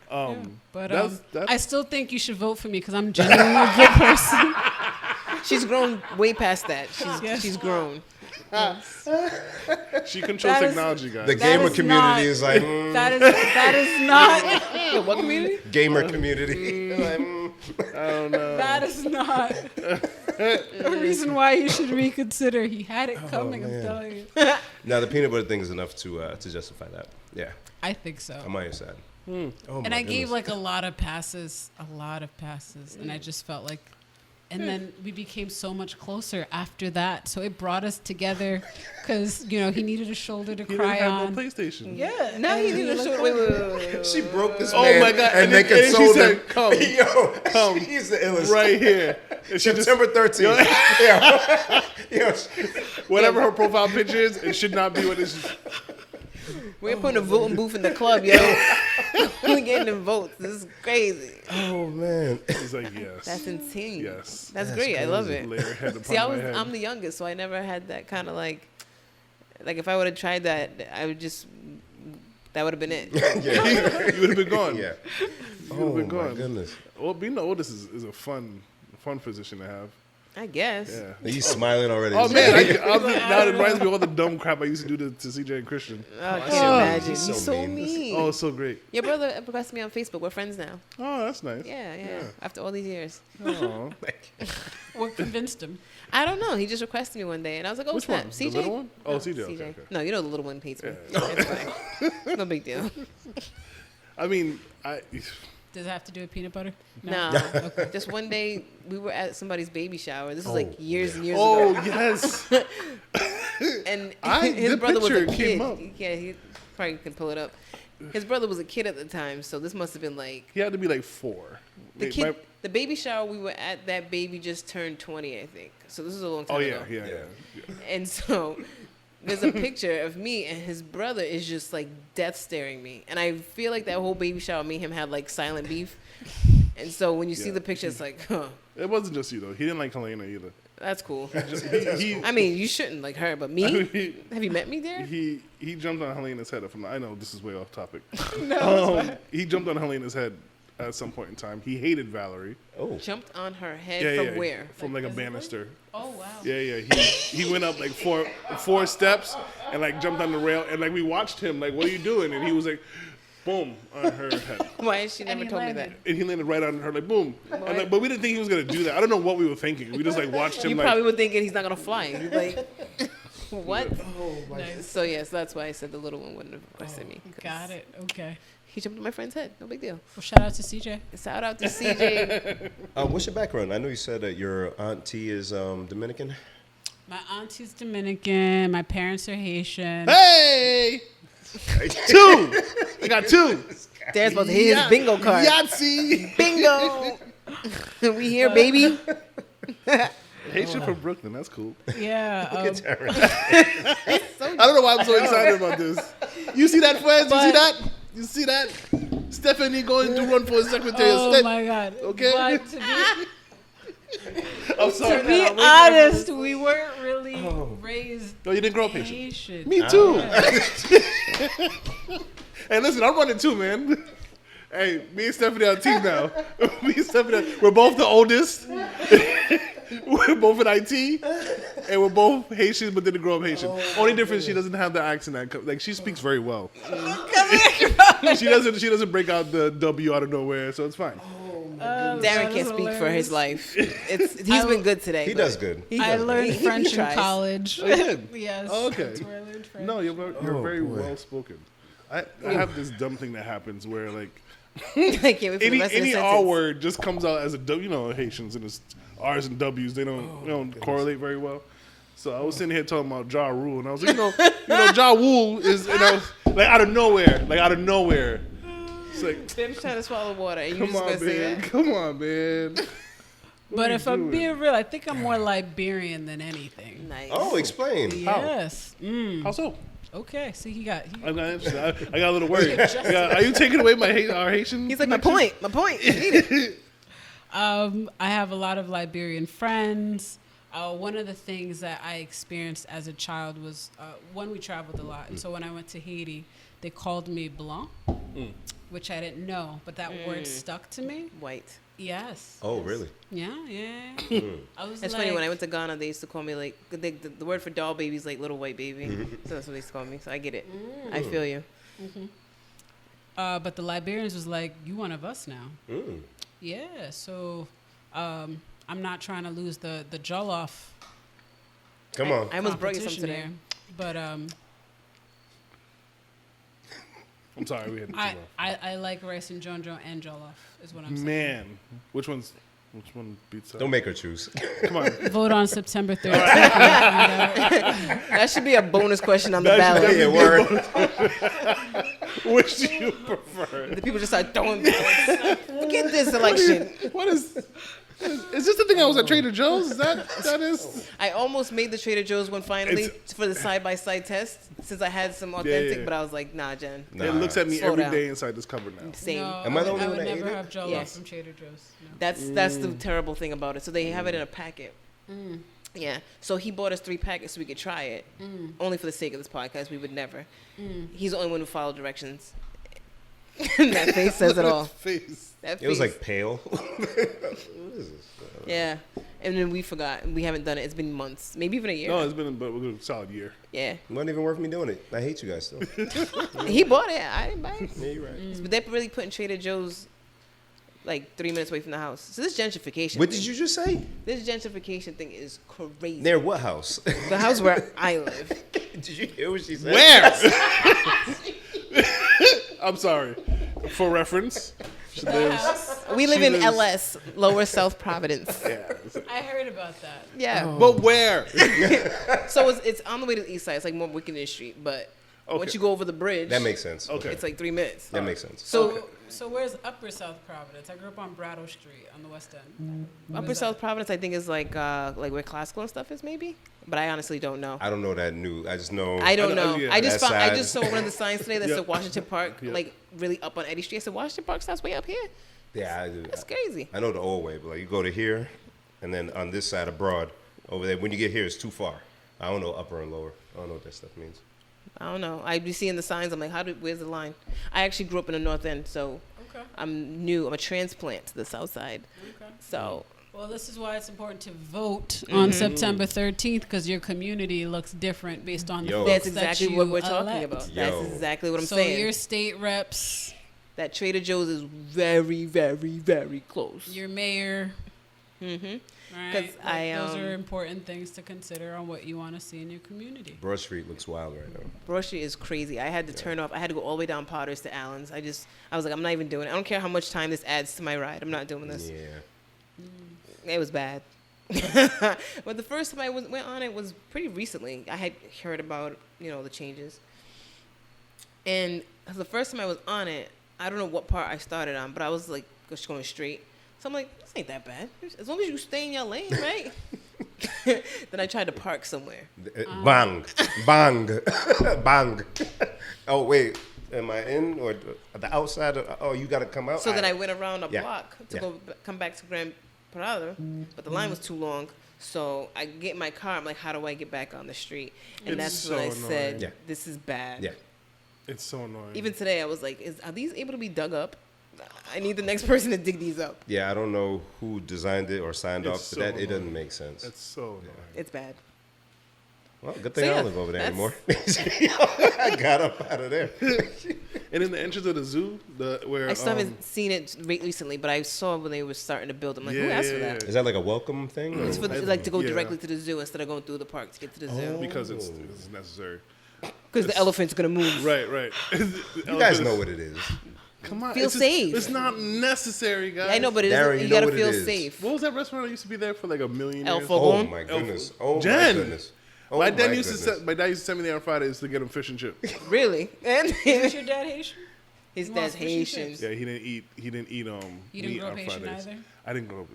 But That's- I still think you should vote for me because I'm genuinely a good person. She's grown way past that. Yes. She's grown. She controls That is- technology, guys. The That gamer is community not- is like, That is not The what community? gamer community. Like, I don't know. that is not a reason why you should reconsider. He had it coming. I'm man. telling you. Now the peanut butter thing is enough to justify that. Yeah, I think so. I'm on your side. Oh And my I gave goodness. like a lot of passes, and I just felt like, and then we became so much closer after that. So it brought us together because he needed a shoulder to He cry didn't have on. no PlayStation. Yeah, Now and you need we to looked show. like- Wait. She broke this Oh man my God, and and they then- and she consoled him. said, "Come, Yo, come, she's the illest. right here. And she just, September 13th. Yeah. Yo, whatever her profile picture is, it should not be what it is. We're putting a voting booth in the club, yo. We're getting them votes. This is crazy. oh man. He's like, yes. That's insane. Yes. That's great. I love it. Lay her head upon See, my head. I'm the youngest, so I never had that kind of like if I would have tried that, I would just that would have been it. Yeah. You would have been gone. Yeah. You would Oh have been my gone. goodness. Well, being the oldest is a fun position to have. I guess. Yeah. He's smiling already. Oh man, now it reminds me of all the dumb crap I used to do to CJ and Christian. Oh, I can't imagine. he's He's so so mean. mean. Oh, it's so great. Your brother requested me on Facebook. We're friends now. Oh, that's nice. Yeah. After all these years. Oh. What convinced him? I don't know. He just requested me one day, and I was like, "Oh, Which snap, one? CJ." The little one? Oh, No, CJ. Okay, okay. No, you know the little one hates me. Yeah. It's fine. No big deal. I mean, Does it have to do with peanut butter? No. Just one day we were at somebody's baby shower. This was Oh, like years and years oh ago. yes. And The his brother was a picture came kid. up. Yeah, he probably can pull it up. His brother was a kid at the time, so this must have been like He had to be like 4. the Wait, kid. The baby shower we were at, that baby just turned 20, I think. So this is a long time Oh ago. yeah. And so there's a picture of me and his brother is just like death staring me. And I feel like that whole baby shower, me and him had like silent beef. And so when you see Yeah. the picture, it's like, huh, It wasn't just you though. He didn't like Helena either. that's cool. He I mean, you shouldn't like her, but me? Have you met me there? he jumped on Helena's head. I know this is way off topic. No, he jumped on Helena's head at some point in time. He hated Valerie. Oh. Jumped on her head Yeah, from yeah, where? From like a banister. Oh wow. Yeah. He went up like four steps and like jumped on the rail and like we watched him like, what are you doing? And he was like, boom, on her head. Why has she And never he told me landed. that? And he landed right on her, like, boom. And like, but we didn't think he was going to do that. I don't know what we were thinking. We just, like, watched him, You like... probably were thinking he's not gonna fly. You're like, what? Nice. So yes, that's why I said the little one wouldn't have arrested me. 'Cause Got it. Okay. He jumped on my friend's head. No big deal. Well, shout out to CJ. Shout out to CJ. What's your background? I know you said that your auntie is Dominican. My auntie's Dominican. My parents are Haitian. Hey! 2! I got 2. Dad's about to hit his bingo card. Yahtzee! Bingo. We here, baby. Haitian from Brooklyn. That's cool. Yeah. I don't know why I'm so excited about this. You see that, friends? You see that? You see that? Stephanie going to run for Secretary of Oh State. my God. Okay. But to I'm sorry. be honest, we weren't really raised No, you didn't grow up Haitian. Haitian. Me too. Hey, listen, I'm running too, man. Hey, me and Stephanie are a team now. Me and Stephanie, we're both the oldest. We're both in IT, and we're both Haitian, but didn't grow up Haitian. Only difference, she doesn't have the accent. Like she speaks very well. She doesn't break out the W out of nowhere, so it's fine. Darren can't speak for his life. He's been good today. He but does good. he I does- learned he French in tries. college. Oh, you did? Yes. Oh, okay. That's where I learned French. No, you're very boy. well spoken. I have this dumb thing that happens where like I can't wait for the any rest of the R sentence. word just comes out as a W. You know, Haitians and it's R's and W's they don't correlate very well. So I was sitting here talking about Ja Rule, and I was like, Ja Rule is, and I was like out of nowhere. It's like, Bim's trying to swallow water, and you come just on, gonna say man, that? come on, man. But are if you I'm doing? being real, I think I'm more Liberian than anything. Nice. Oh, explain. Yes. How so? Okay. See, he got. I'm not interested. I got a little worried. Are you taking away our Haitian? He's like, my connection? point. You need it. I have a lot of Liberian friends. One of the things that I experienced as a child was when we traveled a lot. And so when I went to Haiti, they called me blanc, which I didn't know, but that word stuck to me. White. Yes. Oh, really? Yeah. I was It's like, funny, when I went to Ghana, they used to call me like, the word for doll baby is like little white baby. So that's what they used to call me. So I get it. I feel you. but the Liberians was like, you one of us now. Mm. Yeah. So I'm not trying to lose the jollof Come on. I almost brought you some competition today. here. But I'm sorry, we had to too long. I like rice and jonjo and jollof is what I'm saying. Man, which one beats out? Don't make her choose. Come on. Vote on September 13th. That should be a bonus question on the ballot. Yeah, word. Which do you prefer? The people just start throwing ballots. Forget this election. What is this the thing I was at Trader Joe's? That is? I almost made the Trader Joe's one finally It's- for the side-by-side test since I had some authentic, yeah. but I was like, nah, Jen. Nah. It looks at me Slow every down. day inside this cupboard now. Same. No, Am I the I only would one that never ate it? have jollof Yes. from Trader Joe's. No. That's the terrible thing about it. So they have it in a packet. Yeah. So he bought us 3 packets so we could try it. Only for the sake of this podcast. We would never. He's the only one who followed directions. That face says it all. Face. That It was face. like pale. What is this? Yeah. And then we forgot. We haven't done it. It's been months. Maybe even a year. No, it's been a solid year. Yeah. It wasn't even worth me doing it. I hate you guys still. He bought it. I didn't buy it. Yeah, you're right. But they're really putting Trader Joe's like 3 minutes away from the house. So this gentrification. What thing- did you just say? This gentrification thing is crazy. Near what house? The house where I live. Did you hear what she said? Where? I'm sorry. For reference, she lives. We live She in lives- LS, Lower South Providence. Yeah. I heard about that. Yeah. But where? So it's on the way to the east side. It's like more Wickenden Street, but Okay. once you go over the bridge, That makes sense. Okay. it's like 3 minutes. That makes sense. So where's Upper South Providence? I grew up on Brattle Street on the West End. Upper South Providence, I think, is like where classical and stuff is, maybe. But I honestly don't know. I don't know that new. I just know. I don't know. yeah. I just That I side. just saw one of the signs today that Yep. said Washington Park, Yep. like really up on Eddy Street. I said Washington Park starts way up here. Yeah, I do. That's crazy. I know the old way, but like you go to here, and then on this side of Broad, over there, when you get here, it's too far. I don't know upper and lower. I don't know what that stuff means. I don't know. I be seeing the signs. I'm like, where's the line? I actually grew up in the North End, so Okay. I'm new. I'm a transplant to the South Side. Okay. So Well, this is why it's important to vote on September 13th because your community looks different based on the Yo. folks that's exactly that what you we're talking elect. about. Yo. That's exactly what I'm So saying. your state reps that Trader Joe's is very, very, very close. Your mayor. Mm-hmm. Right. 'Cause Those are important things to consider on what you want to see in your community. Broad Street looks wild right now. Broad Street is crazy. I had to turn off. I had to go all the way down Potters to Allen's. I was like, I'm not even doing it. I don't care how much time this adds to my ride. I'm not doing this. Yeah. It was bad. But the first time I went on it was pretty recently. I had heard about, the changes. And the first time I was on it, I don't know what part I started on, but I was like just going straight. So I'm like, this ain't that bad. As long as you stay in your lane, right? Then I tried to park somewhere. Bang, bang, bang. Oh, wait. Am I in or the outside? You got to come out? So then I went around a Yeah. block to come back to Grand Parada, but the line was too long. So I get in my car. I'm like, how do I get back on the street? And It's that's when I so said, annoying. this is bad. Yeah. It's so annoying. Even today, I was like, are these able to be dug up? I need the next person to dig these up. Yeah, I don't know who designed it or signed It's off to so that. It doesn't annoying. make sense. It's so annoying. It's bad. Well, good thing I yeah, don't live over there that's- anymore. I got up out of there. And in the entrance of the zoo, where I still haven't seen it recently, but I saw when they were starting to build. I'm like, who Yeah, asked for yeah, that? Is that like a welcome thing? It's for or- like to go Yeah. directly to the zoo instead of going through the park to get to the zoo. because it's necessary. Because the elephant's gonna move. Right, right. You guys know what it is. Come on, Feel it's just- safe. It's not necessary, guys. I know, but Darren, you you know gotta what it feel is. safe. What was that restaurant that used to be there for like a million El years? Fogo. Oh my goodness. Oh Jen. my goodness. Oh my my dad used goodness. my dad used to send me there on Fridays to get him fish and chips. Really? And Is your dad Haitian? his He dad's wants fish and Haitian. chips. Yeah, he didn't eat You didn't meat grow up on Haitian Fridays. either? I didn't grow up.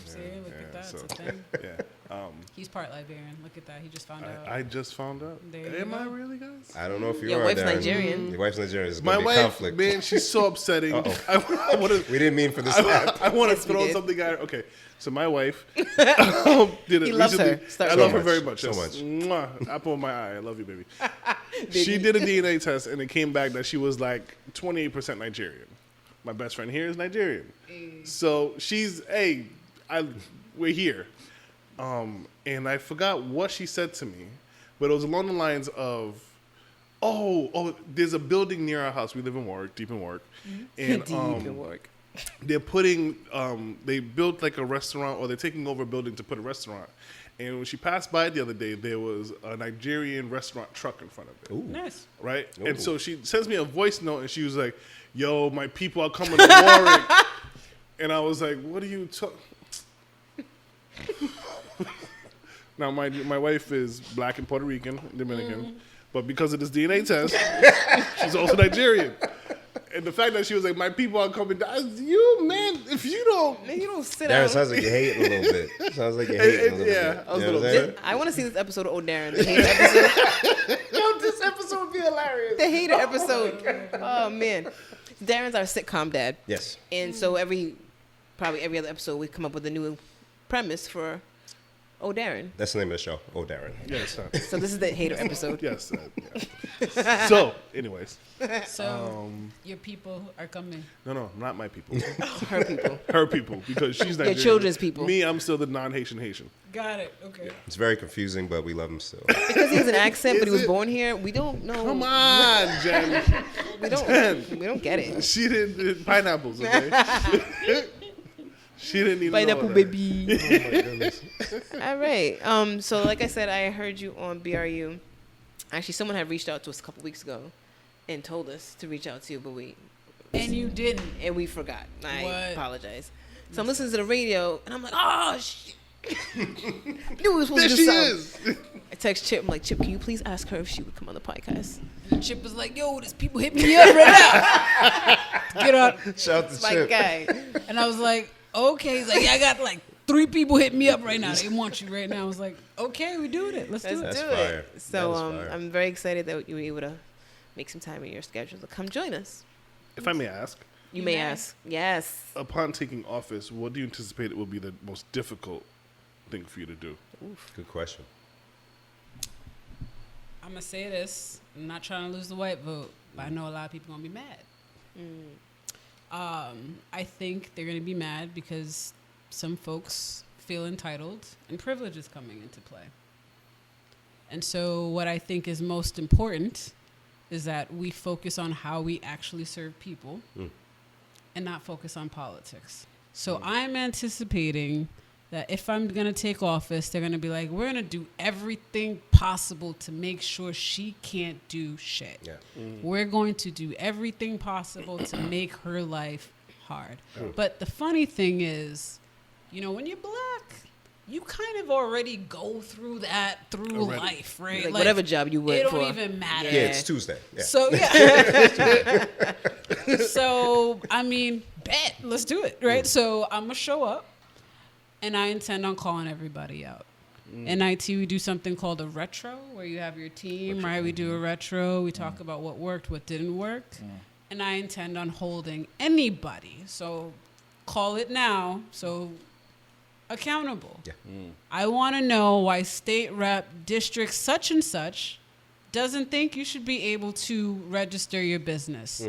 See, look at that. so, It's a thing. yeah. He's part Liberian. Look at that. He just found out. I just found out. There you Am go. I really, guys? I don't know if you Your are. wife's Darren. Nigerian. Your wife's Nigerian. It's My going to be wife, conflict. man, she's so upsetting. Uh-oh. I want to. We didn't mean for this to happen. I want to Yes, we throw did. something at her. Okay, so my wife did it He loves recently. her. Start I with love her. her very much. So yes. much. Mwah. Apple of my eye. I love you, baby. She did a DNA test, and it came back that she was like 28% Nigerian. My best friend here is Nigerian. So she's, we're here. And I forgot what she said to me, but it was along the lines of, there's a building near our house. We live in Warwick, deep in Warwick. And Deep in work. they're putting, they built like a restaurant, or they're taking over a building to put a restaurant. And when she passed by the other day, there was a Nigerian restaurant truck in front of it. Ooh. Nice. Right? Ooh. And so she sends me a voice note, and she was like, yo, my people are coming to Warwick. And I was like, what are you talking? Now, my wife is black and Puerto Rican, Dominican, but because of this DNA test, she's also Nigerian. And the fact that she was like, my people are coming down, you, man, if you don't. Man, you don't sit Darren, down. sounds like you're hating a little bit. Sounds like you're hating a little Yeah, bit. I was You a know little what I'm saying? I want to see this episode of Darren. The hater episode. Yo, this episode would be hilarious. The hater episode. Oh, man. Darren's our sitcom dad. Yes. And so probably every other episode, we come up with a new premise for Darren. That's the name of the show. Oh, Darren. Yes, So this is the hater episode. yes. Yeah. So, anyways. So your people are coming. No, not my people. Her people. Her people, because she's Nigerian. children's people. Me, I'm still the non-Haitian Haitian. Got it. Okay. It's very confusing, but we love him still. Because he has an accent, but he Is was it? born here. We don't know. Come on, Jen. We don't get it. She didn't pineapples, okay? She didn't even Pineapple know that. baby. Oh, my goodness. All right. So like I said, I heard you on BRU. Actually, someone had reached out to us a couple weeks ago and told us to reach out to you, but And you didn't. we forgot. I What? apologize. So I'm listening to the radio, and I'm like, oh, shit. Knew we were supposed There to do she something. is. I text Chip. I'm like, Chip, can you please ask her if she would come on the podcast? And Chip was like, yo, there's people hitting me up right now. Get up. Shout out to My Chip. guy. And I was like, okay. He's like, yeah, I got like 3 people hitting me up right now. They want you right now. I was like, okay, we're doing it. Let's do Let's it. do That's fire. it. So That is fire. I'm very excited that you were able to make some time in your schedule to come join us. If I may ask, You You may may. ask. Yes. upon taking office, what do you anticipate it will be the most difficult thing for you to do? Good question. I'm going to say this. I'm not trying to lose the white vote, but I know a lot of people going to be mad. I think they're going to be mad because some folks feel entitled and privilege is coming into play. And so what I think is most important is that we focus on how we actually serve people and not focus on politics. So I'm anticipating that if I'm going to take office, they're going to be like, we're going to do everything possible to make sure she can't do shit. Yeah. We're going to do everything possible to make her life hard. But the funny thing is, you know, when you're black, you kind of already go through that through life, right? Like whatever job you work for. It don't even matter. Yeah, it's Tuesday. Yeah. So, yeah. So, I mean, bet. Let's do it, right? So, I'm going to show up, and I intend on calling everybody out. In IT, we do something called a retro, where you have your team, right? We do a retro. We talk about what worked, what didn't work. And I intend on holding anybody, so call it now, so accountable. Yeah. I want to know why state rep district such and such doesn't think you should be able to register your business.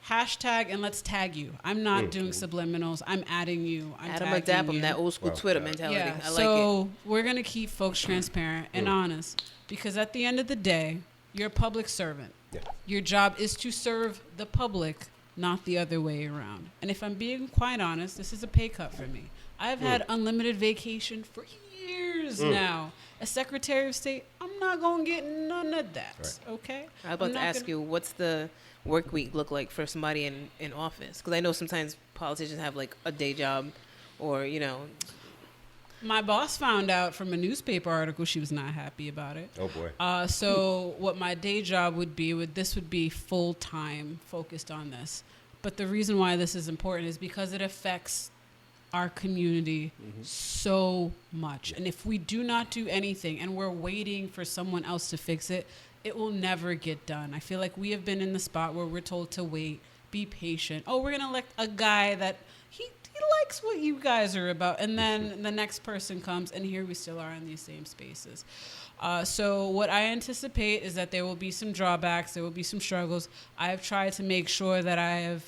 Hashtag and let's tag you. I'm not doing subliminals. I'm adding you. I'm Adam tagging adapt them, you. that old school Twitter mentality. Yeah, I like so we're going to keep folks transparent and honest, because at the end of the day, you're a public servant. Yeah. Your job is to serve the public, not the other way around. And if I'm being quite honest, this is a pay cut for me. I've had unlimited vacation for years now. As Secretary of State, I'm not going to get none of that, okay? I was about to ask you, what's the work week look like for somebody in office? Because I know sometimes politicians have like a day job or, you know. My boss found out from a newspaper article she was not happy about it. Oh, boy. So what my day job would be, this would be full-time focused on this. But the reason why this is important is because it affects our community so much. And if we do not do anything and we're waiting for someone else to fix it, it will never get done. I feel like we have been in the spot where we're told to wait, be patient. Oh, we're going to elect a guy that he likes what you guys are about. And then the next person comes, and here we still are in these same spaces. So what I anticipate is that there will be some drawbacks. There will be some struggles. I have tried to make sure that I have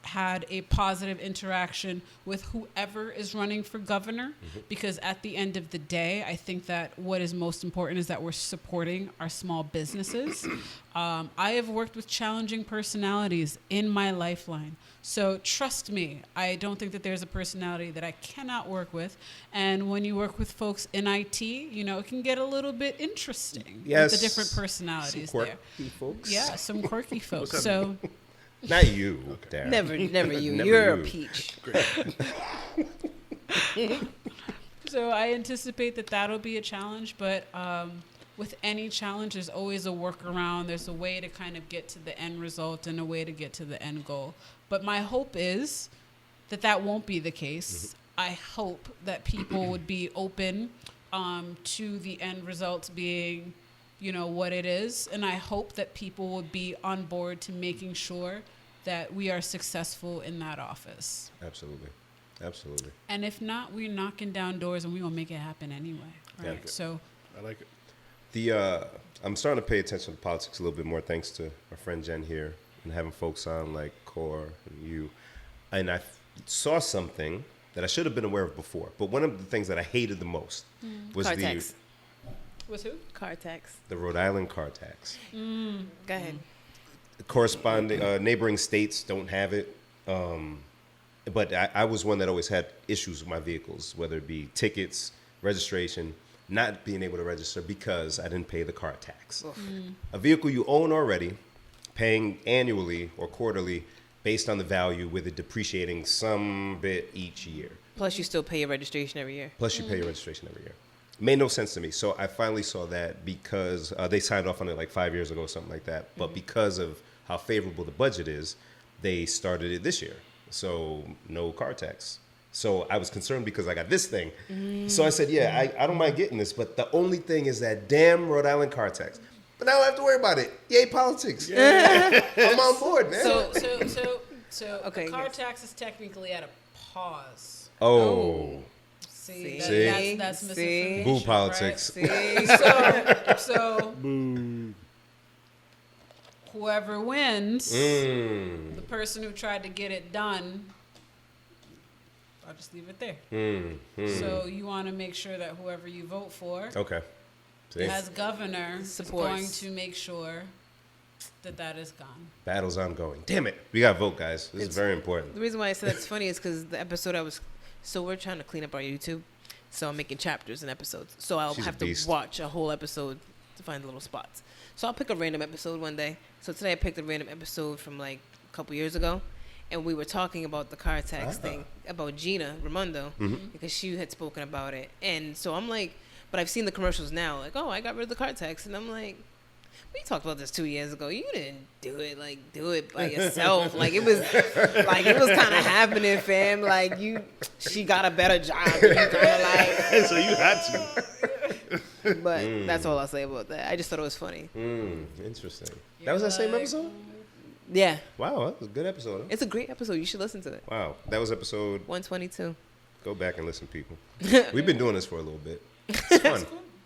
had a positive interaction with whoever is running for governor, because at the end of the day, I think that what is most important is that we're supporting our small businesses. I have worked with challenging personalities in my lifeline. So trust me, I don't think that there's a personality that I cannot work with. And when you work with folks in IT, you know, it can get a little bit interesting with the different personalities some there. Folks. Yeah, some quirky folks. So not you, Darren. Never you. Never You're you. a peach. So I anticipate that that'll be a challenge, but with any challenge, there's always a workaround. There's a way to kind of get to the end result and a way to get to the end goal. But my hope is that that won't be the case. I hope that people would be open to the end results being, you know, what it is. And I hope that people would be on board to making sure that we are successful in that office. Absolutely. Absolutely. And if not, we're knocking down doors and we're going to make it happen anyway. Right. Yeah. So I like it. I'm starting to pay attention to politics a little bit more thanks to our friend Jen here and having folks on like Core and you. And I saw something that I should have been aware of before. But one of the things that I hated the most was Car tax. with who? Car tax. the Rhode Island car tax. Go ahead. Corresponding neighboring states don't have it. But I was one that always had issues with my vehicles, whether it be tickets, registration, not being able to register because I didn't pay the car tax. A vehicle you own already, paying annually or quarterly based on the value with it depreciating some bit each year. Plus, you still pay your registration every year. Plus you pay your registration every year. Made no sense to me. So I finally saw that because they signed off on it like 5 years ago or something like that. But because of how favorable the budget is, they started it this year. So no car tax. So I was concerned because I got this thing. So I said, yeah, I don't mind getting this. But the only thing is that damn Rhode Island car tax. But now I don't have to worry about it. Yay, politics. I'm on board, man. So Okay, the car yes. tax is technically at a pause. Oh. See, See? that's See? misinformation. Boo politics. Right? So whoever wins, the person who tried to get it done, I'll just leave it there. So you want to make sure that whoever you vote for Okay. See? as governor is Supports. going to make sure that is gone. Battle's ongoing. Damn it. We got to vote, guys. This is very important. The reason why I said that's funny is because the episode so we're trying to clean up our YouTube. So I'm making chapters and episodes. So I'll She's have a to beast. watch a whole episode to find the little spots. So I'll pick a random episode one day. So today I picked a random episode from like a couple years ago. And we were talking about the car tax thing, about Gina Raimondo, because she had spoken about it. And so I'm like, but I've seen the commercials now, like, oh, I got rid of the car tax. And I'm like, we talked about this 2 years ago. You didn't do it, like, do it by yourself. Like, it was kind of happening, fam. Like, she got a better job. You kinda So you had to. but that's all I'll say about that. I just thought it was funny. Interesting. That was that same episode? Yeah. Wow, that was a good episode. Huh? It's a great episode. You should listen to it. Wow, that was episode. 122. Go back and listen, people. We've been doing this for a little bit. It's fun.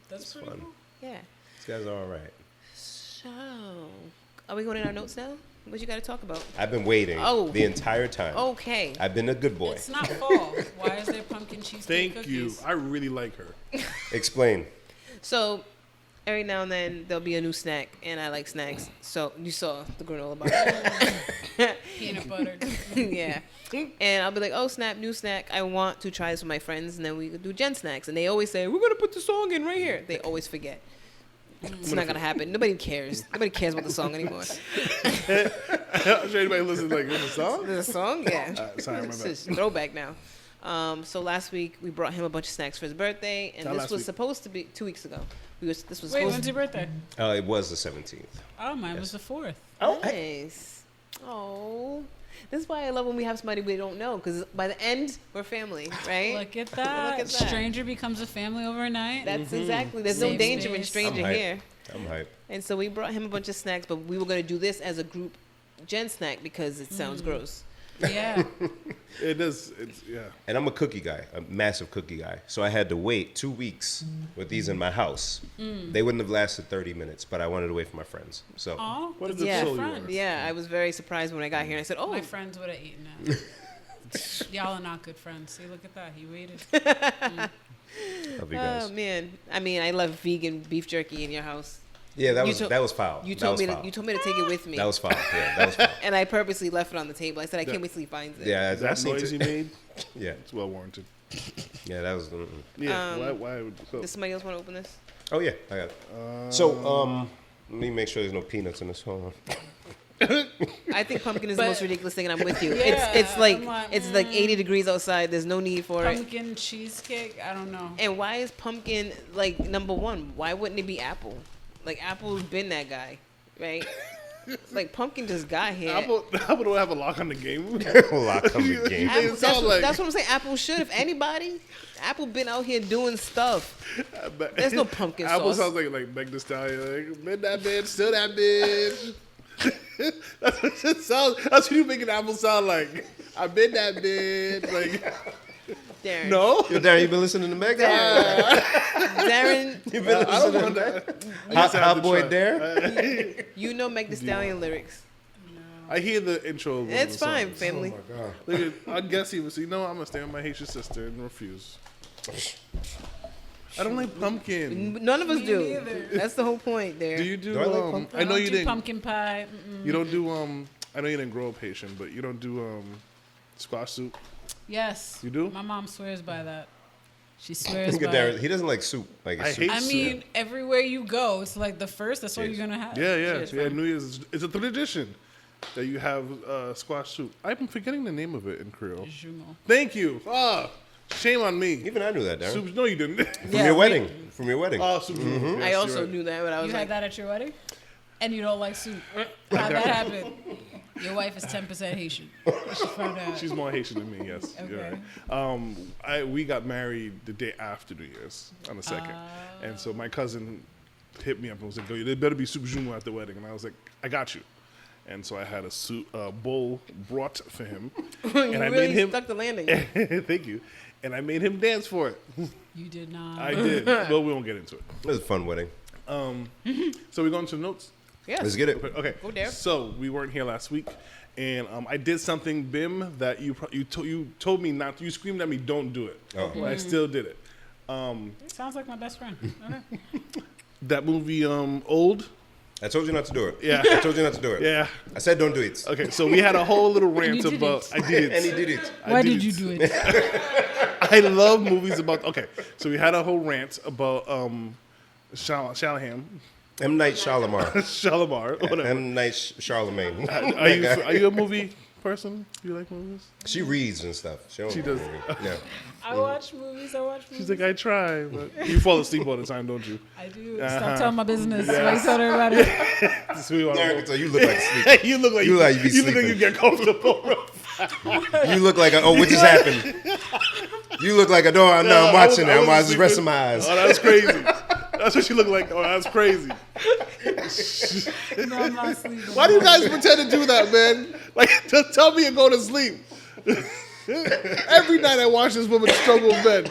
That's pretty fun. cool. Yeah. These guys are all right. So, are we going in our notes now? What you got to talk about? I've been waiting the entire time. Okay. I've been a good boy. It's not fall. Why is there pumpkin cheesecake Thank you. cookies? I really like her. Explain. So, every now and then there'll be a new snack, and I like snacks. So you saw the granola bar. Peanut butter. Yeah. And I'll be like, oh, snap, new snack. I want to try this with my friends, and then we do GENSNACKS. And they always say, we're going to put the song in right here. They always forget. It's not going to happen. Nobody cares. Nobody cares about the song anymore. I'm sure anybody listens like, in the song? There's a song? Yeah. Sorry, my It's bad. just throwback now. So last week, we brought him a bunch of snacks for his birthday, and Not this last was week. supposed to be 2 weeks ago. This was Wait, supposed when's your birthday? It was the 17th. Oh, mine was the 4th. Nice. Oh, this is why I love when we have somebody we don't know, because by the end we're family, right? Look at that. Look at that. Stranger becomes a family overnight. That's exactly. There's no Safe danger in space. stranger I'm hype. here. I'm hype. And so we brought him a bunch of snacks, but we were gonna do this as a group Gen snack because it sounds gross. Yeah. It does. It's, yeah. And I'm a cookie guy, a massive cookie guy. So I had to wait 2 weeks with these in my house. They wouldn't have lasted 30 minutes, but I wanted to wait for my friends. So Oh, What is it's it Yeah. so friend. yours? Yeah, I was very surprised when I got here. And I said, "Oh, My friends would have eaten it. Y'all are not good friends. See, look at that. He waited. love you guys. oh man." I mean, I love vegan beef jerky in your house. Yeah, that You was to- that was foul. You That told was me foul. you told me to take it with me, That was foul. Yeah, that was foul. and I purposely left it on the table. I said, "I can't wait till he finds it." Yeah, I That seen noise you made, Yeah, it's well warranted. yeah, that was. Yeah. Why would so, Does somebody else want to open this? Oh yeah, I got it. So let me make sure there's no peanuts in this. Hold on. I think pumpkin is the But- most ridiculous thing, and I'm with you. Yeah, it's like I'm like, it's like 80 degrees outside. There's no need for it. Pumpkin cheesecake? I don't know. And why is pumpkin like number one? Why wouldn't it be apple? Like apple's been that guy, right? Like pumpkin just got here. Apple don't have a lock on the game. Lock on the game. Apple- It sound like- that's what I'm saying. Apple should. If anybody, Apple been out here doing stuff. There's no pumpkin Apple sauce. sounds like Meg Thee Stallion. Like, been that bitch, still that bitch. That's what it sounds. That's what you make an apple sound like. I've been that bitch. Like, Darren. no. Yo, Darren, you been listening to Meg? Darren, You been I don't listening want to that. Hot Boy Darren? you know Meg Thee Stallion lyrics. I hear the intro. Of It's the fine, songs. family. Look at, I guess he was. You know, I'm gonna stay with my Haitian sister and refuse. I don't like pumpkin. None of us Me do. neither. That's the whole point there. Do you do? Do I like pumpkin? I know don't you do didn't. pumpkin pie. You don't do. I know you didn't grow up Haitian, but you don't do squash soup. Yes. You do? My mom swears by that. She swears Look at by Darren. it. He doesn't like soup. Like I it's soup. hate I mean, everywhere you go, it's like the first. That's all you're gonna have. Yeah, yeah, Cheers, yeah. fam. New Year's. It's a tradition that you have squash soup. I'm forgetting the name of it in Creole. Jumeau. Thank you. Ah, shame on me. Even I knew that, Darren. Soup. No, you didn't. From Yeah, your we- wedding. From your wedding. Oh, soup. Yes, I you're also right. knew that, but I was You like, had that at your wedding, and you don't like soup. How'd that happen? Your wife is 10% Haitian. She found out. She's more Haitian than me. Yes. You're Okay. right. We got married the day after New Year's on the 2nd, and so my cousin hit me up and was like, "Yo, there better be soup jumeau at the wedding," and I was like, "I got you." And so I had a soup bowl brought for him, you and I really made him. stuck the landing. Thank you. And I made him dance for it. You did not. I did. Well, we won't get into it. It was a fun wedding. So we're going to the notes. Yes. Let's get it. Okay. Go there. So we weren't here last week, and I did something, Bim, that you told me not to. You screamed at me, "Don't do it." Oh. But I still did it. Sounds like my best friend. Okay. That movie, Old. I told you not to do it. Yeah. I told you not to do it. Yeah. I said don't do it. Okay, so we had a whole little rant you did about. it. I did And he it. did it. Why did you do it? I love movies about. Okay, so we had a whole rant about Shalahan, M. Night Shyamalan. Shalimar, whatever. M. Night Charlemagne. Are you a movie person? Do you like movies? She reads and stuff. She does. Yeah. I watch movies. She's like, I try, but you fall asleep all the time, don't you? I do. Stop telling my business. Why you telling everybody? That's who you want to Erica, go. so you look like sleep. You look like You look like you be look like sleeping. you get comfortable. You look like what just happened? You look like no, I'm watching now. I'm just resting my eyes. Oh, that's crazy. That's what she looked like. Oh, that's crazy. No, I'm not sleeping. Why do you guys pretend to do that, man? Like, just tell me and go to sleep. Every night I watch this woman struggle in bed.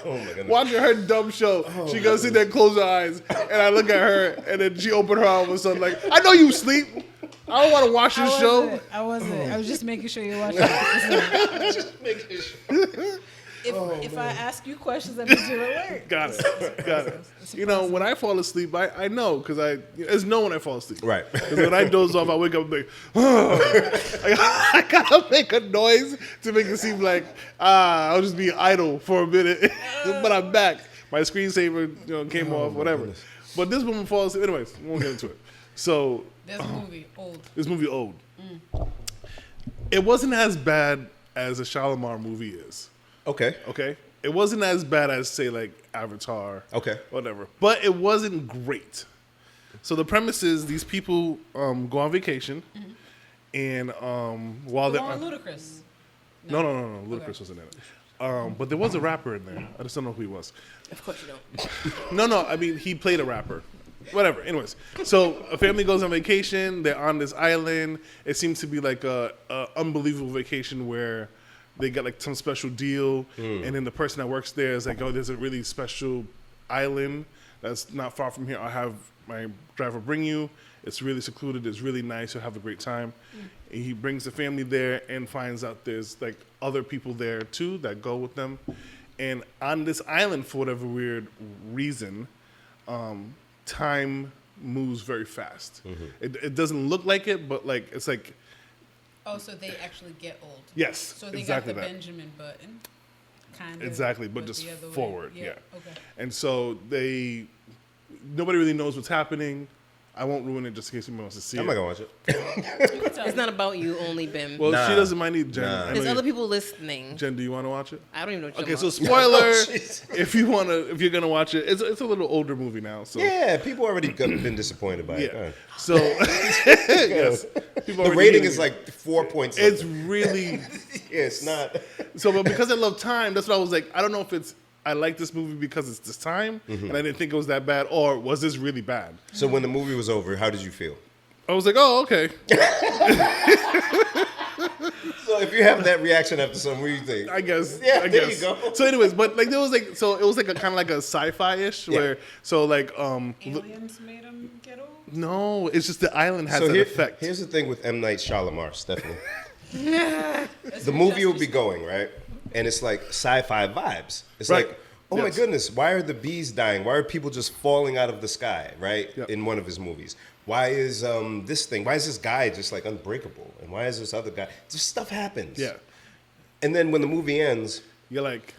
Oh my goodness. Watching her dumb show. She goes sit there and close her eyes. And I look at her, and then she opened her eye all of a sudden, like, I know you sleep. I don't want to watch this show. I wasn't. I was just making sure you're watching it. Just making sure. If I ask you questions, that means you're alert. Got it. Got it. You know, when I fall asleep, I know, because it's no when I fall asleep. Right. Because when I doze off, I wake up and be like, I gotta make a noise to make it seem like, I'll just be idle for a minute. But I'm back. My screensaver came off, whatever. goodness. But this woman falls asleep. Anyways, we won't get into it. So, There's a movie, old. this movie old. It wasn't as bad as a Shalimar movie is. Okay. Okay? It wasn't as bad as, say, like Avatar. Okay. Whatever. But it wasn't great. So the premise is these people go on vacation, and while they're Going Ludacris. no, Ludacris wasn't in it. But there was a rapper in there. I just don't know who he was. Of course you don't. No, I mean he played a rapper. Whatever. Anyways, so a family goes on vacation. They're on this island. It seems to be like a unbelievable vacation where they got like some special deal, and then the person that works there is like, "Oh, there's a really special island that's not far from here. I'll have my driver bring you. It's really secluded. It's really nice. You'll have a great time." And he brings the family there and finds out there's like other people there too that go with them. And on this island, for whatever weird reason, time moves very fast. It doesn't look like it, but like it's like. Oh, so they actually get old. Yes, So they exactly got the that. Benjamin Button, kind of. Exactly, but the just other way. forward, yeah. Okay. And so nobody really knows what's happening. I won't ruin it just in case anyone wants to see I'm it. not gonna watch it. It's not about you only, Bim. Well, Nah. she doesn't mind either. Jen, Nah. I know There's you- other people listening. Jen, do you want to watch it? I don't even know what Okay, you're so talking spoiler. jeez. if you're gonna watch it, it's a little older movie now. So Yeah, people already been disappointed by it. yeah. Go ahead. So yes, people The already rating hating is it. like 4 points. It's really Yeah, it's not. so. But because I love time, that's what I was like. I don't know if it's. I like this movie because it's this time, and I didn't think it was that bad, or was this really bad? So when the movie was over, how did you feel? I was like, oh, okay. So if you have that reaction after something, what do you think? I guess. Yeah, I there guess. you go. So, anyways, but like there was like so it was like a kind of like a sci-fi-ish Yeah. where Aliens made him get old. no, it's just the island has So that effect. here's the thing with M. Night Shyamalan, Stephanie. The movie will be going, right? And it's like sci-fi vibes. It's Right. like, oh my Yes. goodness, why are the bees dying? Why are people just falling out of the sky, right? Yep. In one of his movies. Why is this thing, why is this guy just like unbreakable? And why is this other guy? Just stuff happens. Yeah, And then when the movie ends, you're like,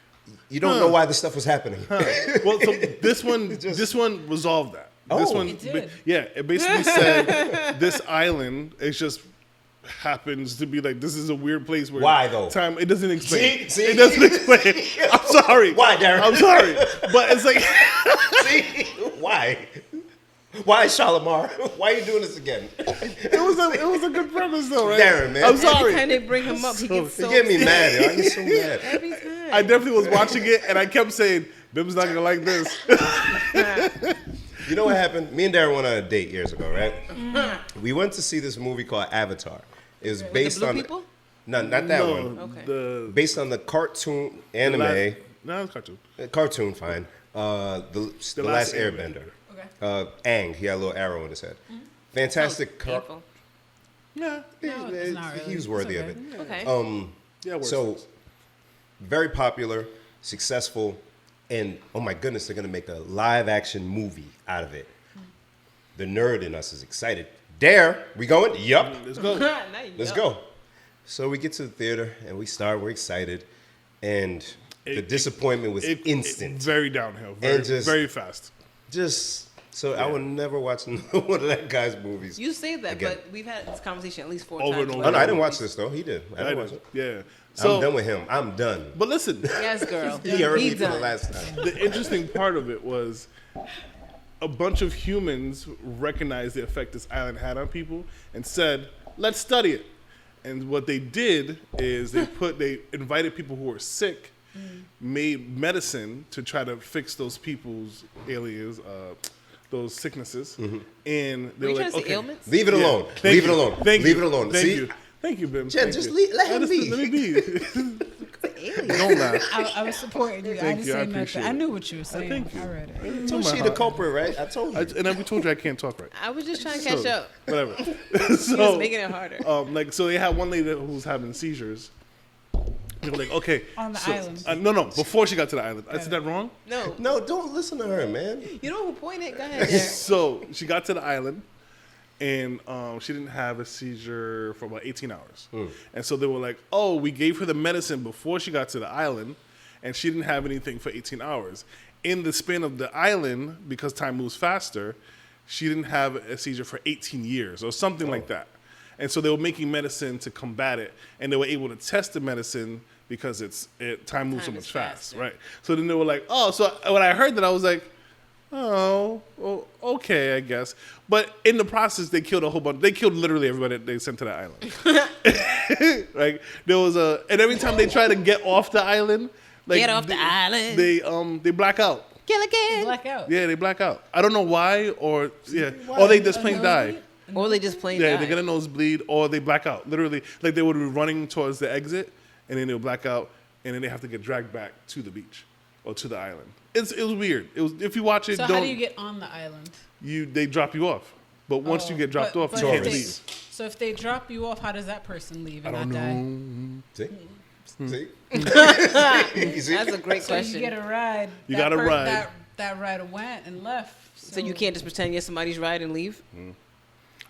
you don't know why this stuff was happening. well, so this one resolved that. This Oh. one, It did. yeah, it basically said this island is just happens to be like this is a weird place where Why, though? time it doesn't explain. See? It doesn't explain. I'm sorry. Why, Darren? I'm sorry, but it's like. See? Why? Why, Shalimar? Why are you doing this again? It was a good premise though, right? Darren, man. I'm Every sorry. time they bring him up, he gets so You get me upset. mad, yo. I get so mad. Every time. I definitely was watching it and I kept saying, Bim's not gonna like this. You know what happened? Me and Darren went on a date years ago, right? We went to see this movie called Avatar. It was based blue on people? No, not that No, one. Okay. the Based on the cartoon anime. no, it's cartoon. Cartoon, fine. The Last Airbender. Okay. Aang, he had a little arrow in his head. Fantastic. Painful. Yeah, No, it's not really. He was worthy It's of it. Okay. yeah. Worse. So, very popular, successful, and oh my goodness, they're gonna make a live action movie out of it. The nerd in us is excited. Dare, we going? Yup. Let's go. Let's go. So we get to the theater and we're excited, and the disappointment was instant. Very downhill. Very fast. I would never watch another one of that guy's movies. You say that, again. but we've had this conversation at least 4 Over times. and over. Oh, no, I didn't watch this though. He did. I didn't watch it. Yeah. So, I'm done with him. I'm done. But listen, Yes, girl. He heard me He's for the done. last time. the interesting part of it was a bunch of humans recognized the effect this island had on people and said, let's study it. And what they did is they invited people who were sick, made medicine to try to fix those people's aliens, those sicknesses. And they Were were you like, trying to say okay, ailments? Leave it alone. Thank Leave you. it alone. Thank Leave you. it alone. Thank See? you. Thank you, Bim. Jen, Thank just you. let him Just be. Let me be. Aliens. Don't laugh. I was supporting you. I Thank didn't you, I say nothing. appreciate I it. knew what you were saying. Thank you. I read it. So she the culprit, right? I told you. And then we told you I can't talk right. I was just trying to catch So, up. Whatever. He So, was making it harder. so they had one lady who was having seizures. They were like, okay. On the so- island. No, before she got to the island. I said that wrong? No. No, don't listen to her, man. You know who pointed? Go ahead, Derek. So she got to the island, and she didn't have a seizure for about 18 hours. And so they were like, oh, we gave her the medicine before she got to the island, and she didn't have anything for 18 hours. In the span of the island, because time moves faster, she didn't have a seizure for 18 years or something like that. And so they were making medicine to combat it, and they were able to test the medicine because time moves so Time much is fast, faster. right? So then they were like, oh, so when I heard that, I was like, oh, well, okay, I guess. But in the process, they killed a whole bunch. They killed literally everybody that they sent to the island. Like there was and every time they try to get off the island, like Get off the island. they black out. Kill again. Blackout. Yeah, they black out. I don't know why, or they just plain die. Or they just plain Yeah, die. they get a nosebleed, or they black out. Literally, like they would be running towards the exit, and then they'll black out, and then they have to get dragged back to the beach or to the island. It was weird. It was, if you watch it, So how do you get on the island? they drop you off. But once you get dropped But- off, but you if can't they- leave. So if they drop you off, how does that person leave I and don't not die? know. See? See? That's a great So question. you get a ride. You That got a ride. That rider went and left. So you can't just pretend you're somebody's ride and leave?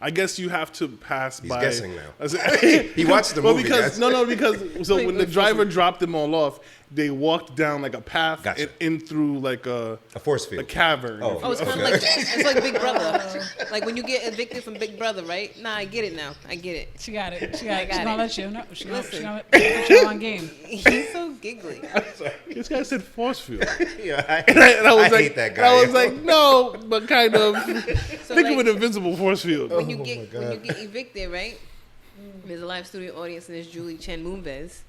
I guess you have to pass He's by. guessing now. I said- He watched the Well, movie, because guys. because so when the driver dropped them all off, they walked down like a path Gotcha. and in through like a force field. a cavern. Oh. Oh, it's kind of like it's like Big Brother. Like when you get evicted from Big Brother, right? Nah, I get it now. I get it. She got it. She I got it. got She's gonna it. let you know. She's Listen. gonna put you on game. He's so giggly. This guy said force field. Yeah, And I was I like, hate that and guy. I was like, no, but kind of. So Think like, of an invincible force field. when you Oh my get God. when you get evicted, right? There's a live studio audience and there's Julie Chen Moonves,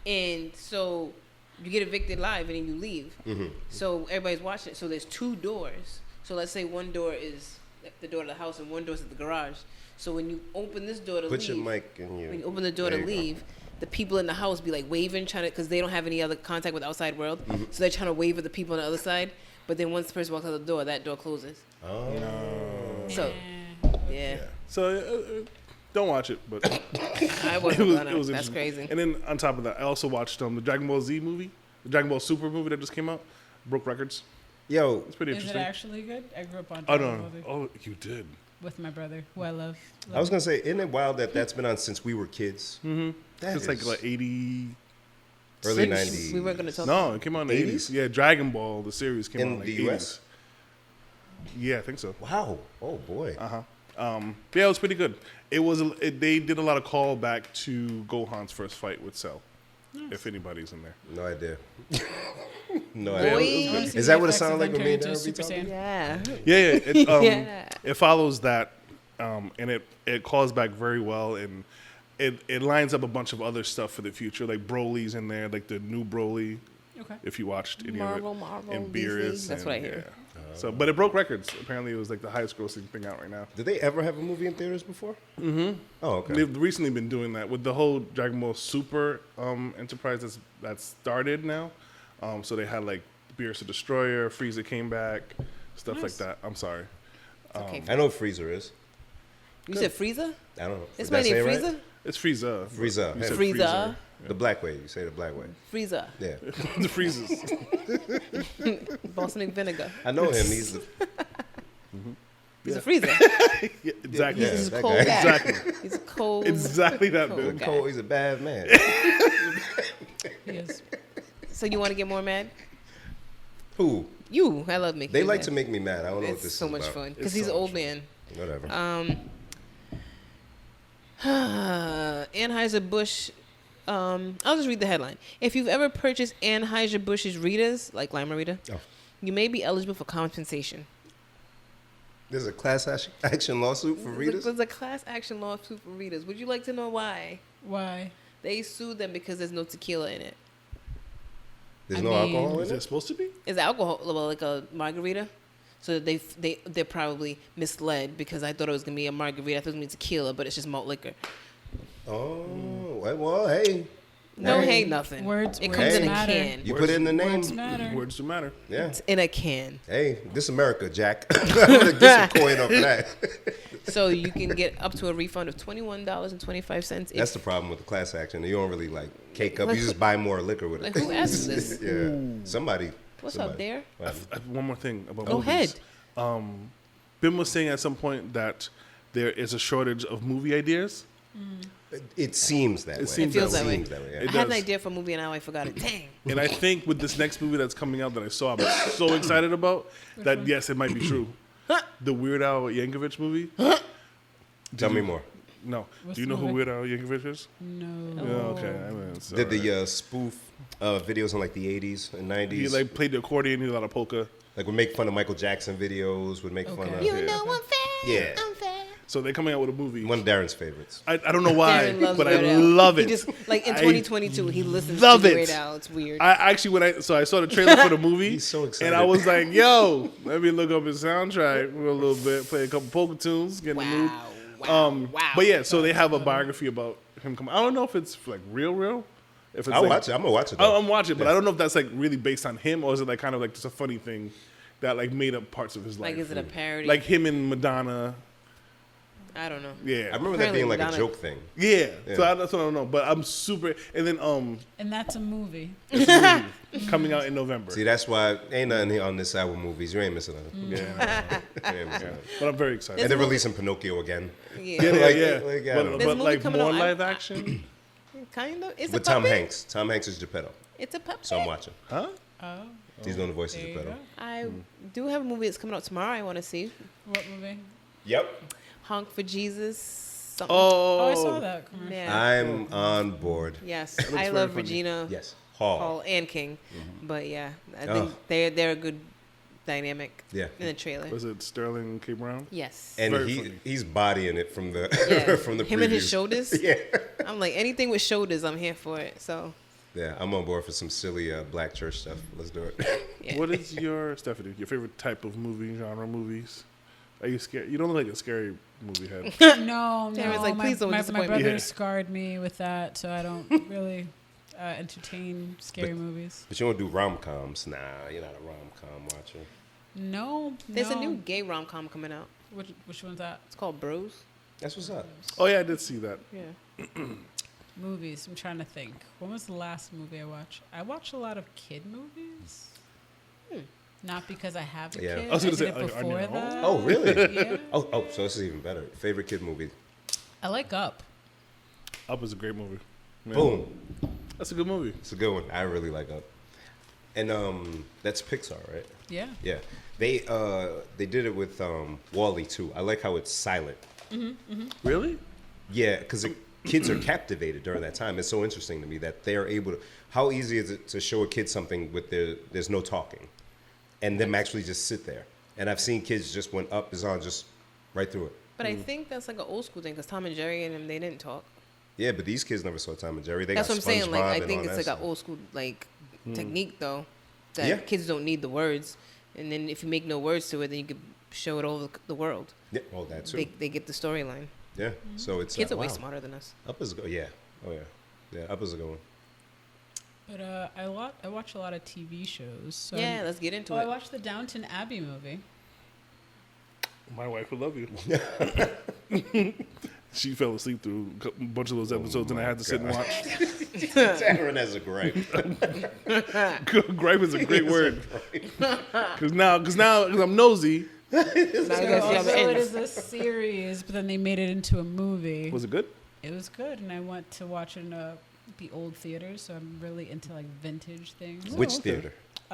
and so you get evicted live and then you leave. So everybody's watching. So there's 2 doors. So let's say one door is the door to the house and one door is at the garage. So when you open this door to Put leave, your mic in your... when you open the door There to you go. leave, the people in the house be like waving, trying to, because they don't have any other contact with the outside world. So they're trying to wave at the people on the other side. But then once the person walks out the door, that door closes. Oh. So, yeah. So don't watch it, but I wasn't gonna. it was That's interesting. crazy. And then on top of that, I also watched the Dragon Ball Z movie, the Dragon Ball Super movie that just came out, broke records. Yo, It's pretty Is it interesting. actually good? I grew up on Oh Dragon no! Ball Z Oh, you did. with my brother, who I love. I was going to say, isn't it wild that that's been on since we were kids? That It's is like 80. early six? 90s. We weren't gonna talk. No, it came out in the 80s? 80s. Yeah, Dragon Ball, the series came In out in like the 80s. US? Yeah, I think so. Wow. Oh, boy. Yeah, it was pretty good. They did a lot of callback to Gohan's first fight with Cell. If anybody's in there. No idea. No Boy. idea. I wanna see Is the that what it effects sounded of like them when me and turning Darren into be Super talking? Saiyan. Yeah. Yeah. It follows that, and it calls back very well, and it lines up a bunch of other stuff for the future. Like Broly's in there, like the new Broly. Okay. If you watched any Marvel, of it, and Disney. Beerus. That's and, what I hear. Yeah. So, but it broke records. Apparently, it was like the highest grossing thing out right now. Did they ever have a movie in theaters before? Mm-hmm. Oh, okay. They've recently been doing that with the whole Dragon Ball Super enterprise that's started now. So they had like Beerus the Destroyer, Frieza came back, stuff like Nice. that. I'm sorry. Okay. I know what Freezer is. You said Frieza? I don't know. Is Did I my name say it right? Frieza? It's Frieza. Frieza. You said Frieza. The black way. You say the black way. Frieza. Yeah. The Freezes. Balsamic vinegar. I know him. He's the... He's a freezer. Yeah, exactly. Yeah, He's a that cold guy. guy. Exactly. He's a cold. Exactly that, cold man. guy. Cole, he's a bad man. He is. So you want to get more mad? Who? You. I love making They you like mad. to make me mad. I don't know what It's this so is much about. fun It's because he's so an old much man. Whatever. Anheuser-Busch. I'll just read the headline. If you've ever purchased Anheuser-Busch's Ritas, like LIME-A-RITA, Oh. you may be eligible for compensation. There's a class action lawsuit for readers? There's a class action lawsuit for Ritas. Would you like to know why? Why? They sued them because there's no tequila in it. There's I no mean- alcohol Is in it it? supposed to be? Is alcohol well, like a margarita? So they're probably misled because I thought it was gonna be a margarita. I thought it was gonna be tequila, but it's just malt liquor. Oh, well, hey. No, Hey. hey, nothing. Words- it words comes in a matter. can. You put it in the name. Words matter. Words do matter. Yeah. It's in a can. Hey, this America, Jack. I'm gonna get some coin off of that. So you can get up to a refund of $21.25. That's the problem with the class action. You don't really like cake up. You just buy more liquor with it. Like, who asked this? Yeah. Somebody. What's up there? Wow. One more thing about Go movies. ahead. Bim was saying at some point that there is a shortage of movie ideas. It seems that way. It seems It feels that that way. yeah. It I had an does. idea for a movie and now I forgot it. Dang. And I think with this next movie that's coming out that I saw, I'm so excited about that. Yes, it might be true. The Weird Al Yankovic movie. Tell me more. No. What's Do you the know who movie? Weird Al Yankovic is? No. Yeah, okay. I mean, it's Did alright. the spoof videos in like the 80s and 90s? He like played the accordion. He did a lot of polka. Like would make fun of Michael Jackson videos, would make fun Okay. of You know I'm fat. Yeah. I'm fat. So they're coming out with a movie. one of Darren's favorites. I don't know why, Darren loves but Weird I Al. love it. He just like in I 2022 he listens love to it. Weird Al. It's weird. I actually I saw the trailer for the movie. He's so excited. And I was like, yo, let me look up his soundtrack for a little bit, play a couple polka tunes, get in the mood. Wow. But yeah, so they have a biography about him coming. I don't know if it's like real. If it's I'll like, watch it. I'm gonna watch it. Though. I'm watching it, but I don't know if that's like really based on him or is it like kind of like just a funny thing that like made up parts of his life. Like is it a parody? Like him and Madonna. I don't know. Yeah. I remember that being like Apparently a Madonna- joke thing. Yeah. Yeah. So that's what I don't know. But I'm super. And then And that's a movie. it's a movie coming out in November. See, that's why ain't nothing here on this side with movies. You ain't missing nothing. Yeah. You ain't missing nothing. But I'm very excited. And they're releasing Pinocchio again. Yeah. Yeah, Like, yeah. like, I don't know. There's a But movie like coming more out. live action. Kind of. It's With a Tom puppet. Hanks. Tom Hanks is Geppetto. It's a puppet. So I'm watching. Huh? Oh. He's doing the voice of There you Geppetto. go. I do have a movie that's coming out tomorrow. I want to see What movie? Yep. Honk for Jesus. Something. Oh, I saw that commercial. Yeah. I'm on board. Yes, looks I very love funny. Regina Yes. Hall Hall. and King, but yeah, I think Oh. they're a good dynamic. Yeah. In the trailer. Was it Sterling K. Brown? Yes. And Very funny. he's bodying it from the Yeah. from the Him and his previews. shoulders. Yeah. I'm like anything with shoulders, I'm here for it. So Yeah, I'm on board for some silly black church stuff. Let's do it. yeah. What is your favorite type of movie, genre movies? Are you scared? You don't look like a scary movie head. No, Darren's like, my, please don't my disappoint me. brother Yeah. scarred me with that, so I don't really entertain scary movies. But you don't do rom-coms. Nah, you're not a rom-com watcher. No, There's no. a new gay rom com coming out. Which one's that? It's called Bros. That's what's up. Oh yeah, I did see that. Yeah. Movies. I'm trying to think. When was the last movie I watched? I watch a lot of kid movies. Not because I have a Yeah. kid. I was gonna did say, it on your before own? that. Oh, really? Yeah. Oh, so this is even better. Favorite kid movie? I like Up. Up is a great movie. Man, Boom. That's a good movie. It's a good one. I really like Up. And that's Pixar, right? Yeah. Yeah. They did it with Wall-E too. I like how it's silent. Really? Yeah, because the kids are captivated during that time. It's so interesting to me that they are able to. How easy is it to show a kid something with there's no talking, and them actually just sit there? And I've seen kids just when Up is on, just right through it. But I think that's like an old school thing because Tom and Jerry and them, they didn't talk. Yeah, but these kids never saw Tom and Jerry. They That's got what I'm saying. Like SpongeBob I and think all it's that like an stuff. old school like technique though. That Yeah. kids don't need the words. And then if you make no words to it, then you could show it all the world. Yeah, oh, that too. They get the storyline. Yeah, so it's Kids are way wow. smarter than us. Up is good. Yeah, oh yeah, yeah. Up is a good one. But I watch a lot of TV shows. So Yeah, let's get into I it. watched the Downton Abbey movie. My wife would love you. She fell asleep through a bunch of those episodes, and I had to sit and watch. Darren has a gripe. Gripe is a great word. Because I'm nosy, Now you So gotta see how also it it ends. is a series, but then they made it into a movie. Was it good? It was good, and I went to watch it in the old theater, so I'm really into like vintage things. Which okay. theater?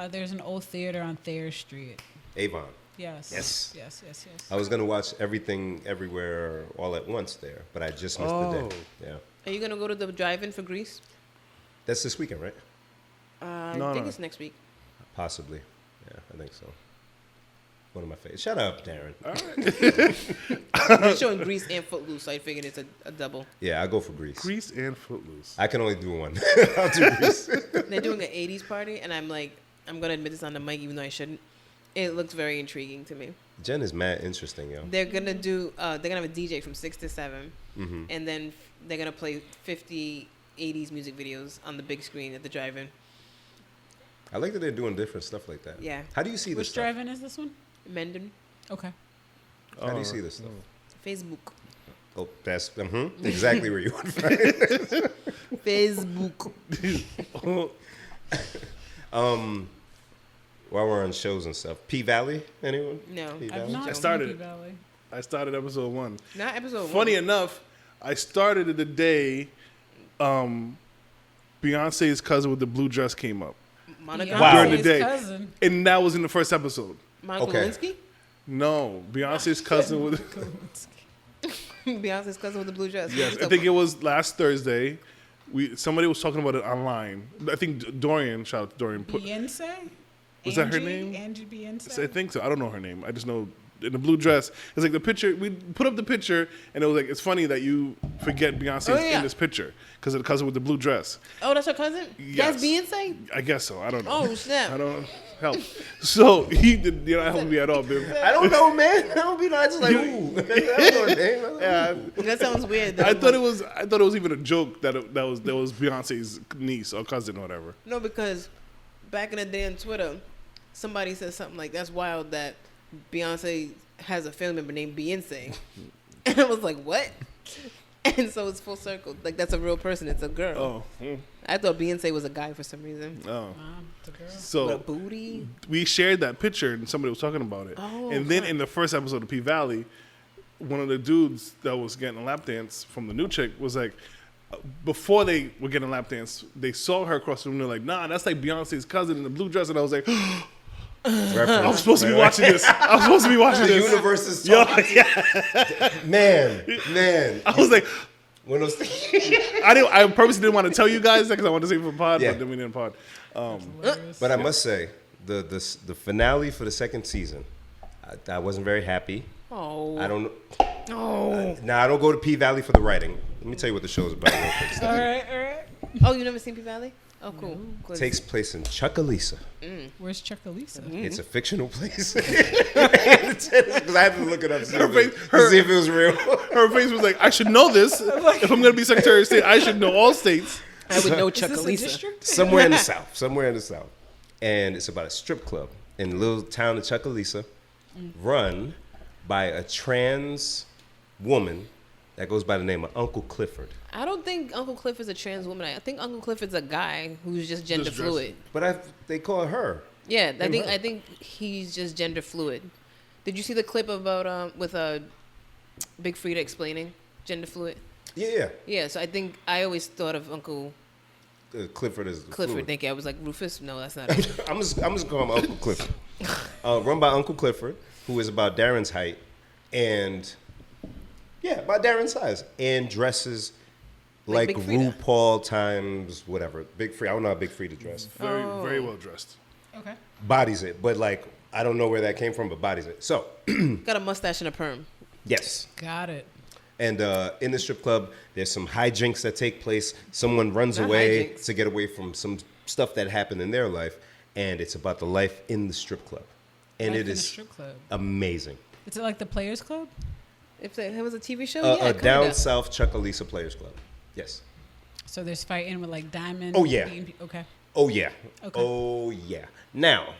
There's an old theater on Thayer Street. Avon. Yes. Yes. Yes. I was gonna watch Everything Everywhere All at Once there, but I just missed the day. Yeah. Are you gonna go to the drive-in for Grease? That's this weekend, right? I No, think no. it's next week. Possibly. Yeah, I think so. One of my favorites. Shut up, Darren. They're showing Grease and Footloose, so I figured it's a double. Yeah, I go for Grease. Grease and Footloose. I can only do one. I'll do Grease. They're doing an 80s party, and I'm like, I'm gonna admit this on the mic, even though I shouldn't. It looks very intriguing to me. Jen is mad interesting, yo. They're gonna do. They're gonna have a DJ from 6 to 7, Mm-hmm. and then they're gonna play 50 80s music videos on the big screen at the drive-in. I like that they're doing different stuff like that. Yeah. How do you see this Which stuff? drive-in is this one? Mendon, Okay. How do you see this stuff? Facebook, Oh, that's exactly where you want to find it. Facebook. While we're on shows and stuff, P Valley, anyone? No. P I've Valley? not started seen it. P-Valley. I started episode 1. Not episode Funny 1. enough, I started it the day Beyonce's cousin with the blue dress came up. Monica. Wow. During the Beyonce's day. cousin. And that was in the first episode. Monica Okay. Lewinsky. No, Beyonce's cousin with... Beyonce's cousin with the blue dress. Yes, What's I up? think it was last Thursday. Somebody was talking about it online. I think Dorian, shout out to Dorian. Beyonce? Was that her Angie? name? Angie Beyonce? I think so. I don't know her name. I just know in the blue dress. It's like the picture. We put up the picture, and it was like, it's funny that you forget Beyonce's Oh, yeah. in this picture because of the cousin with the blue dress. Oh, that's her cousin? Yes. That's Beyonce? I guess so. I don't know. Oh, snap. I don't help. So he did. You're not helping me at all, babe. I don't know, man. I don't be like, just like, ooh. I don't know her name. Yeah, That sounds weird. I thought it was. I thought it was even a joke that was Beyonce's niece or cousin or whatever. No, because back in the day on Twitter, somebody said something like, that's wild that Beyonce has a family member named Beyonce. And I was like, what? And so it's full circle. Like, that's a real person. It's a girl. Oh, I thought Beyonce was a guy for some reason. oh. The girl. With a So booty. we shared that picture and somebody was talking about it. Oh, and then okay. in the first episode of P Valley, one of the dudes that was getting a lap dance from the new chick was like, before they were getting a lap dance, they saw her across the room. They're like, nah, that's like Beyonce's cousin in the blue dress. And I was like, I was supposed to be watching this. I was supposed to be watching The this. universe is Yo, talking. yeah. Man. I was like, One of those I purposely didn't want to tell you guys that because I wanted to save it for pod, Yeah. but then we didn't pod. Hilarious. But I must say, the finale for the second season, I wasn't very happy. Oh. I don't. Oh. Now I don't go to P Valley for the writing. Let me tell you what the show's about real quick. All right. Oh, you never seen P Valley? Oh, cool. Cool. Takes place in Chuckalisa. Where's Chuckalisa? It's a fictional place. Because I had to look it up to see, Her to see if it was real. Her face was like, I should know this. If I'm going to be Secretary of State, I should know all states. I would know Is this a Chuckalisa. district? Somewhere in the South. And it's about a strip club in the little town of Chuckalisa, run by a trans woman that goes by the name of Uncle Clifford. I don't think Uncle Cliff is a trans woman. I think Uncle Clifford's a guy who's just gender Just fluid. But they call her. Yeah, I think he's just gender fluid. Did you see the clip about with Big Frida explaining gender fluid? Yeah. Yeah, so I think I always thought of Uncle Clifford is Clifford. fluid. Thinking I was like Rufus. No, that's not it. I'm just calling him Uncle Clifford. Run by Uncle Clifford, who is about Darren's height, and about Darren's size, and dresses like Big Frida. RuPaul times whatever. Big Frida. I don't know how Big Frida dressed. Very well dressed. Okay. Bodies it, but like I don't know where that came from, but bodies it. So Got a mustache and a perm. yes. Got it. And in the strip club, there's some hijinks that take place. Someone runs Not away hijinks. to get away from some stuff that happened in their life, and it's about the life in the strip club, and Life it in a is strip club. amazing. Is it like the Players Club? If it was a TV show, A yeah, down kinda. south Chuckalisa Players Club. Yes. So there's fighting with like Diamond. Oh, yeah. beating okay. Oh yeah. Okay. Oh yeah. Now,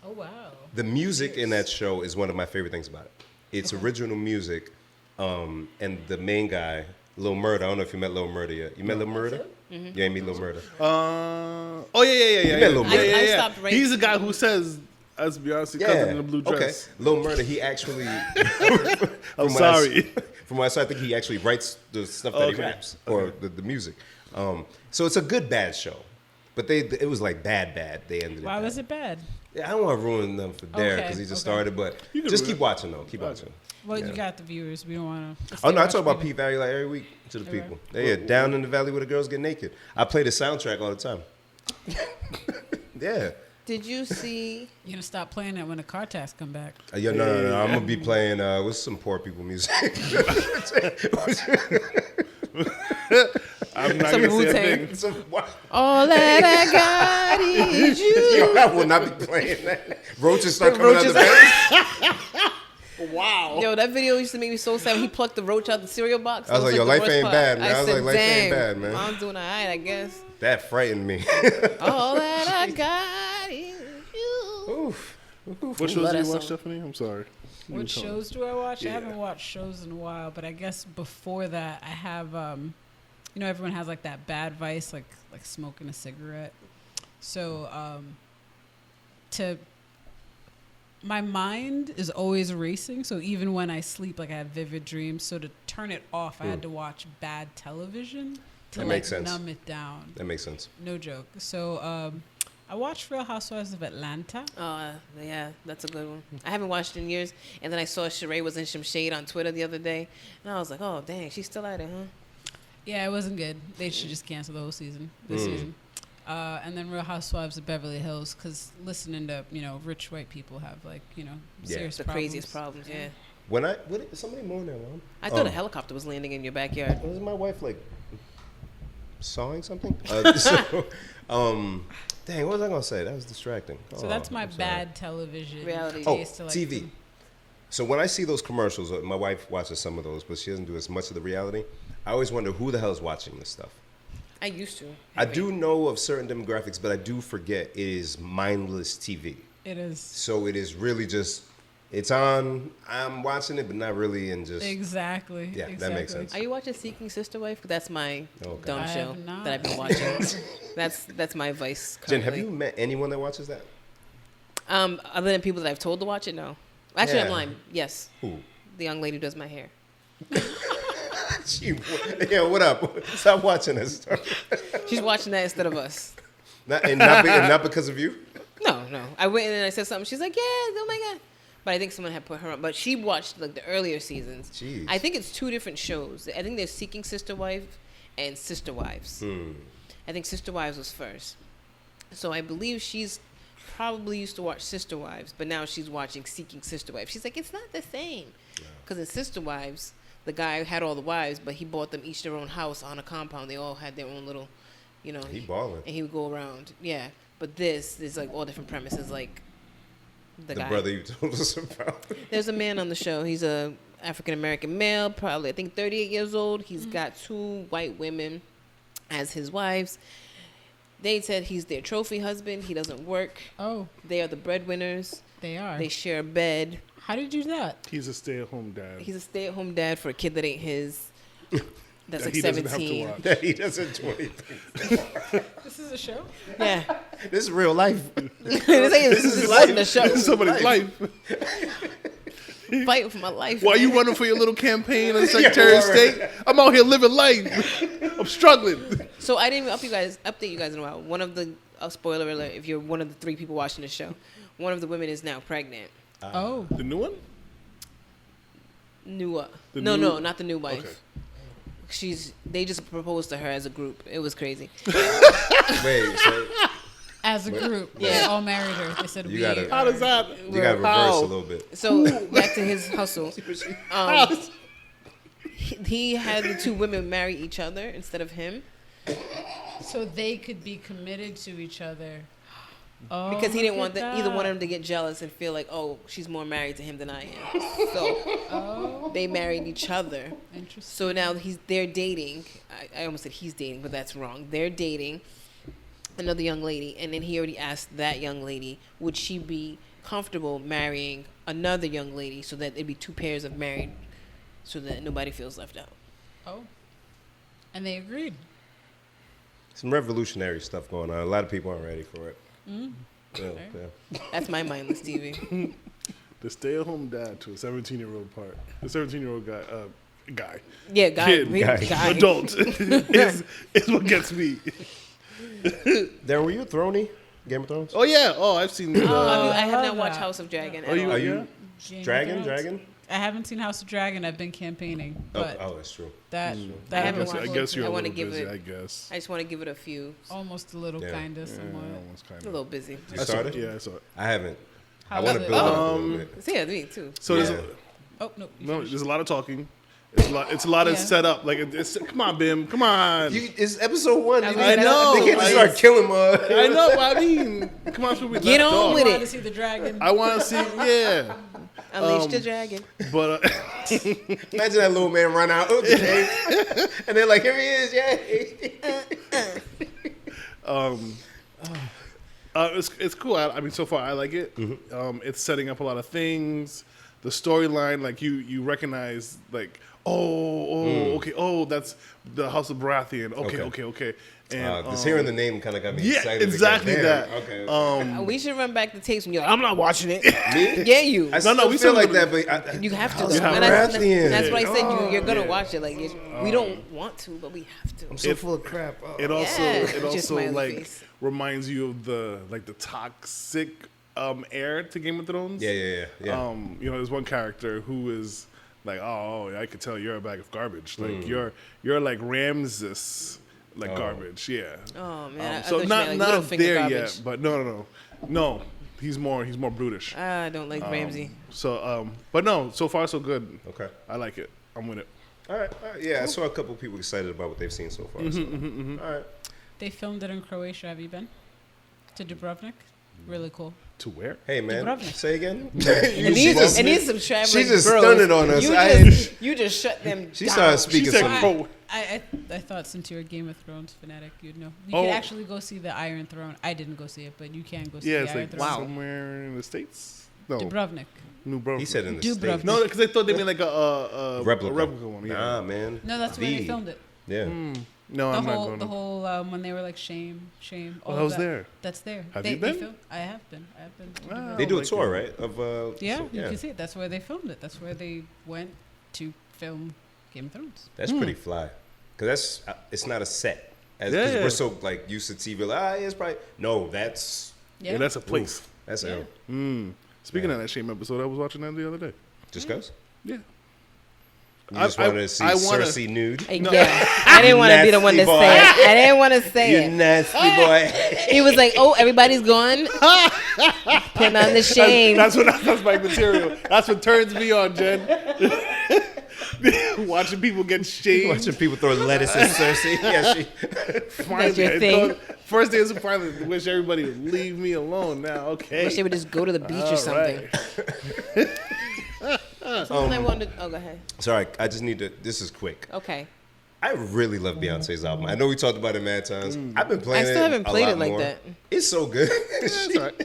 Oh wow. the music in that show is one of my favorite things about it. It's original music, and the main guy, Lil Murda. I don't know if you met Lil Murda yet. You met Lil Murda? Mm-hmm. You ain't meet Lil Murda. Oh yeah. You met Lil Murda. I stopped right- He's the guy who says, That's Beyonce cousin in the blue dress. Okay. Lil Murda, he actually. I'm sorry. From what I saw, I think he actually writes the stuff that he raps or the music. So it's a good bad show, but it was like bad. They ended it. Why bad. was it bad? Yeah, I don't want to ruin them for Derek because he just started, but just keep watching though. Keep watching. Well, you got the viewers. We don't want to. Oh no, I talk about P Valley like every week to the people. Yeah, down in the valley where the girls get naked. I play the soundtrack all the time. Yeah. Did you see? You're gonna stop playing that when the car tax come back. Yeah, no. I'm gonna be playing with some poor people music. I'm not Some gonna say a Wu-Tang. thing. All that I got is you. Yo, I will not be playing that. Roaches start coming out the bed. Wow. Yo, that video used to make me so sad. He plucked the roach out the cereal box. I was like, That yo, the life worst ain't part. bad, man. I was said, like, life ain't "Dang, bad, man." I'm doing all right, I guess. That frightened me. All that I got is you. Oof. What shows Love do you that watch, song. Stephanie? I'm sorry. What shows do I watch? Yeah. I haven't watched shows in a while, but I guess before that, I have. You know, everyone has like that bad vice, like smoking a cigarette. So, my mind is always racing. So even when I sleep, like I have vivid dreams. So to turn it off, I had to watch bad television to That like makes sense. numb it down. That makes sense. No joke. So I watched Real Housewives of Atlanta. Yeah, that's a good one. I haven't watched it in years. And then I saw Sheree was in some shade on Twitter the other day. And I was like, oh, dang, she's still at it, huh? Yeah, it wasn't good. They should just cancel the whole season. This season. And then Real Housewives of Beverly Hills, because listening to, rich white people have, like, serious The problems. craziest problems, yeah. When is somebody mowing their lawn? I thought a helicopter was landing in your backyard. Was my wife like sawing something? Dang, what was I gonna say? That was distracting. So that's my I'm sorry. bad television. Reality. Oh, taste to, like, TV. So when I see those commercials, my wife watches some of those, but she doesn't do as much of the reality. I always wonder who the hell is watching this stuff. I used to. I do know of certain demographics, but I do forget it is mindless TV. It is. So it is really just, it's on, I'm watching it, but not really, and just. Exactly. Yeah, that makes sense. Are you watching Seeking Sister Wife? That's my Okay. dumb I show have not. that I've been watching. that's my vice. Jen, have currently. you met anyone that watches that? Other than people that I've told to watch it, no. Actually, I'm Yeah. lying. Yes, Who? the young lady who does my hair. Yeah, what up? Stop watching this stuff. She's watching that instead of us. Not because of you? No. I went in and I said something. She's like, yeah, oh my God. But I think someone had put her on. But she watched like the earlier seasons. Jeez. I think it's two different shows. I think there's Seeking Sister Wife and Sister Wives. I think Sister Wives was first. So I believe she's probably used to watch Sister Wives, but now she's watching Seeking Sister Wives. She's like, it's not the same. Because in Sister Wives, the guy had all the wives, but he bought them each their own house on a compound. They all had their own little, He balling. and he would go around. Yeah. But this is like all different premises. Like the guy. Brother you told us about. There's a man on the show. He's a African American male, probably I think 38 years old. He's got two white women as his wives. They said he's their trophy husband. He doesn't work. Oh, They are the breadwinners. they are. They share a bed. How did you do that? He's a stay-at-home dad. He's a stay-at-home dad for a kid that ain't his. That's that like he doesn't have to 17. watch. That he doesn't do anything. This is a show? Yeah. This is real life. this is life. The show. This is somebody's life. Fighting for my life. While you man. running for your little campaign as Secretary of State, I'm out here living life. I'm struggling. So I didn't even update you guys in a while. One of the spoiler alert, if you're one of the 3 people watching the show, one of the women is now pregnant. Oh. The new one? No, not the new wife. Okay. They just proposed to her as a group. It was crazy. Wait, so As a group. Yeah. They all married her. They said You gotta- How does that? you got to reverse How? a little bit. So back to his hustle. He had the 2 women marry each other instead of him So they could be committed to each other. Oh, because he didn't look want at either one of that. them to get jealous and feel like, oh, she's more married to him than I am. So they married each other. Interesting. So now they're dating. I almost said he's dating, but that's wrong. They're dating another young lady, and then he already asked that young lady, would she be comfortable marrying another young lady so that it'd be 2 pairs of married, so that nobody feels left out. Oh. And they agreed. Some revolutionary stuff going on. A lot of people aren't ready for it. Yeah. That's my mindless TV. The stay-at-home dad to a 17-year-old part. The 17-year-old guy. Yeah, guy. Adult is what gets me. Darren, were you a Throney? Game of Thrones? Oh yeah. Oh, I've seen. I have love not watched that. House of Dragon. Are you? Are you Game of Dragon? Thrones. Dragon? I haven't seen House of Dragon. I've been campaigning, but Oh, that's true. that I that haven't was watched I guess you're I a wanna little give busy. it- I guess. I just want to give it a few. almost a little Yeah. kind of somewhat. Almost kind A little busy. You started? Yeah, I saw it. I haven't. I How want to was it? build up a little bit. So yeah, me too. So Yeah. Oh no, you no, finished. there's a lot of talking. It's a lot of Yeah. setup. Like, come on, Bim, come on. It's episode 1. I You mean, can't- I know. They can't just I- start killing mud. I know. I mean, come on, should we Get left on off? with I it. wanted to see the dragon. I want to see. Yeah, Unleash the dragon. but Imagine that little man run out of the cave. And they're like, here he is, yay. it's cool. I mean, so far I like it. It's setting up a lot of things. The storyline, like you recognize, like okay, that's the House of Baratheon. Okay. And Just hearing the name kind of got me yeah, excited. exactly again. that. Damn, Okay. We should run back the tapes when you're like, I'm not watching it. Me? Yeah, you. I No, still we feel still like gonna- that, but You have to. House Though. of And Baratheon. that's why I said you're gonna yeah. watch it. Like we don't want to, but we have to. I'm so full of crap. Oh. It also Yeah. it Just also smiley like face. reminds you of the toxic air to Game of Thrones. Yeah. There's one character who is like, oh, I could tell you're a bag of garbage. Like you're like Ramses, like garbage. Yeah. Oh man. I So thought you not meant, like, Littlefinger there garbage. yet, but no. He's more brutish. I don't like Ramsey. So but no, so far so good. Okay. I like it. I'm with it. All right. Yeah, I saw a couple of people excited about what they've seen so far. All right. They filmed it in Croatia. Have you been to Dubrovnik? Really cool. To where? Hey, man. Dubrovnik. Say again? And these some traveling She just bros. stunned it on us. You just shut them She down. started speaking She said some. Crow. I thought since you're a Game of Thrones fanatic, you'd know. You Oh. could actually go see the Iron Throne. I didn't go see it, but you can go see Yeah, the it's Iron like Throne. somewhere in the States. No, Dubrovnik. New Brunswick. He said in the Dubrovnik. States. No, because they thought they made like a Replica. one. Yeah. Nah, man. No, that's where they filmed it. Yeah. No, I'm not The going. whole when they were like shame. All I of was that. there. That's there. Have they, you been? They filmed, I have been. to Dubrovnik. They do a like tour, it. right? Of Yeah, so- you can see it. That's where they filmed it. That's where they went to film Game of Thrones. That's pretty fly. Because it's not a set. Because Yeah. we're so like used to TV. Like, it's probably. No, that's. Yeah, that's a place. That's Yeah. ill. Speaking of that shame episode, I was watching that the other day. Just because? Yeah. You just wanted to see Cersei nude? Yeah, I didn't want to be the one to Nasty say boy. it. I didn't want to say You it. nasty boy. He was like, "Oh, everybody's gone." Put on the shame. That's my material. That's what turns me on, Jen. Watching people get shamed. Watching people throw lettuce at Cersei. Yeah, she. Finally, your I thing. thought- First day is finally wish everybody would leave me alone now. Okay. Wish they would just go to the beach All or something. right. Something I wanted. Oh, go ahead. Sorry, I just need to. This is quick. Okay. I really love Beyonce's album. I know we talked about it mad times. I've been playing it. I still haven't a played lot it like more. that. It's so good.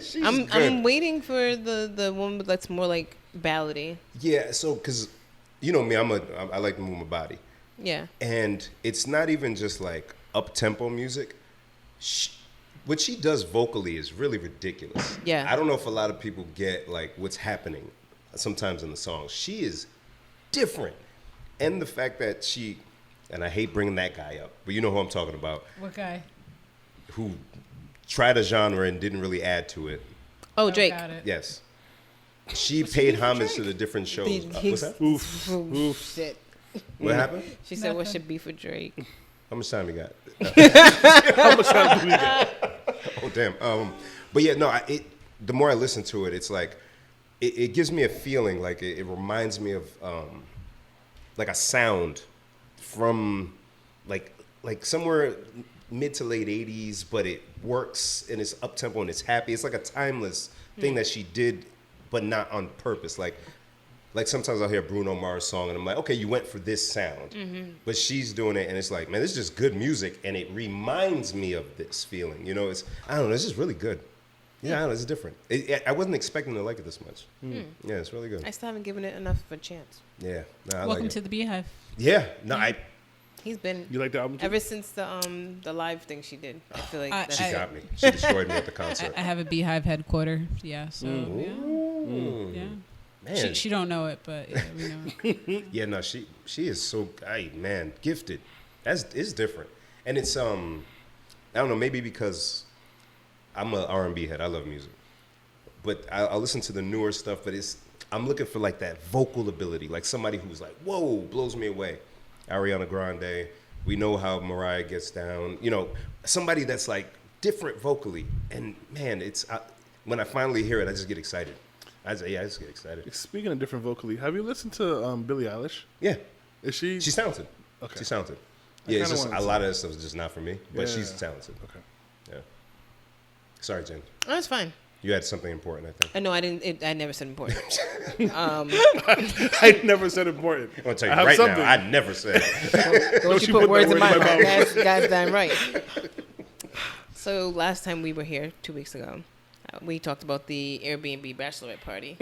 She's I'm good. waiting for the one that's more like ballady. Yeah, so because you know me, I like to move my body, Yeah. and it's not even just like up tempo music. What she does vocally is really ridiculous. Yeah. I don't know if a lot of people get like what's happening sometimes in the song. She is different, and the fact that she, and I hate bringing that guy up, but you know who I'm talking about, What guy? who tried a genre and didn't really add to it. Oh, Drake. Got it. Yes. She paid homage to the different shows. What's that? Oof. Oof. Shit. What happened? She said, "What Nothing. should be for Drake?" How much time you got? How much time do we got? Oh damn. But yeah, no. The more I listen to it, it's like it gives me a feeling like it reminds me of like a sound from like somewhere mid to late '80s, but it works and it's up tempo and it's happy. It's like a timeless thing that she did, but not on purpose. Like sometimes I'll hear Bruno Mars song and I'm like, okay, you went for this sound, but she's doing it and it's like, man, this is just good music and it reminds me of this feeling. You know, I don't know, it's just really good. Yeah, I don't know, it's different. I wasn't expecting to like it this much. Yeah, it's really good. I still haven't given it enough of a chance. Yeah, no, I Welcome like to it. the Beehive. Yeah, no, He's been You like the album too? ever since the live thing she did. I feel like that's She got me. She destroyed me at the concert. I have a Beehive headquarter. Yeah, so yeah. Man. She don't know it, but yeah, we know it. Yeah, no, she is so, man, gifted. It's different. And it's, I don't know, maybe because I'm a R&B head. I love music. But I listen to the newer stuff, but I'm looking for like that vocal ability, like somebody who's like, whoa, blows me away. Ariana Grande, we know how Mariah gets down. You know, somebody that's like different vocally. And man, when I finally hear it, I just get excited. I just get excited. Speaking of different vocally, have you listened to Billie Eilish? Yeah. Is she? She's talented. Okay. She's talented. Yeah, it's just wanna a see lot of this stuff is just not for me, but Yeah. she's talented. Okay. Yeah. Sorry, Jen. Oh, it's fine. You had something important, I think. I know I didn't. I never said important. I never said important. I'm going to tell I you have right something. now, I never said. Don't you you put put words that in my word in my mouth. That's damn right. So last time we were here 2 weeks ago, we talked about the Airbnb bachelorette party.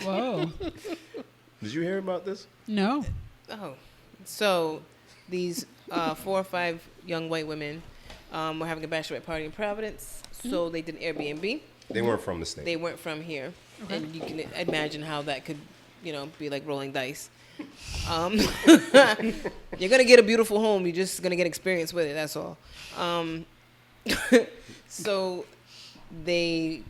Whoa. Did you hear about this? No. Oh, so these 4 or 5 young white women were having a bachelorette party in Providence. So they did an Airbnb. They weren't from the state. They weren't from here, and you can imagine how that could, be like rolling dice. You're gonna get a beautiful home. You're just gonna get experience with it. That's all. So they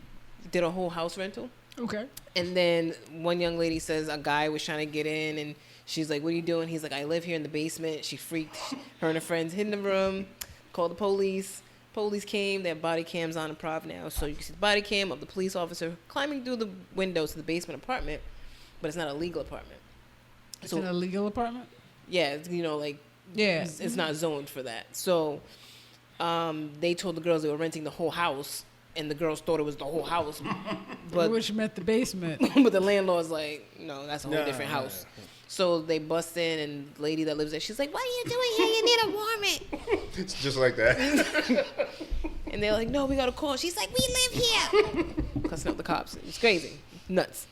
did a whole house rental. Okay. And then one young lady says a guy was trying to get in, and she's like, "What are you doing?" He's like, "I live here in the basement." She freaked. Her and her friends hid in the room, called the police. Police came. They have body cams on the Prov now, so you can see the body cam of the police officer climbing through the windows to the basement apartment, but it's not a legal apartment. It's an illegal apartment? Yeah, it's, Yeah. it's not zoned for that. So they told the girls they were renting the whole house, and the girls thought it was the whole house, but Which meant the basement. but the landlord's like, no, that's a whole different house. So they bust in, and the lady that lives there, she's like, "What are you doing here? You need a warrant." It's just like that. And they're like, "No, we got a call." She's like, "We live here." Cussing out the cops. It's crazy. Nuts.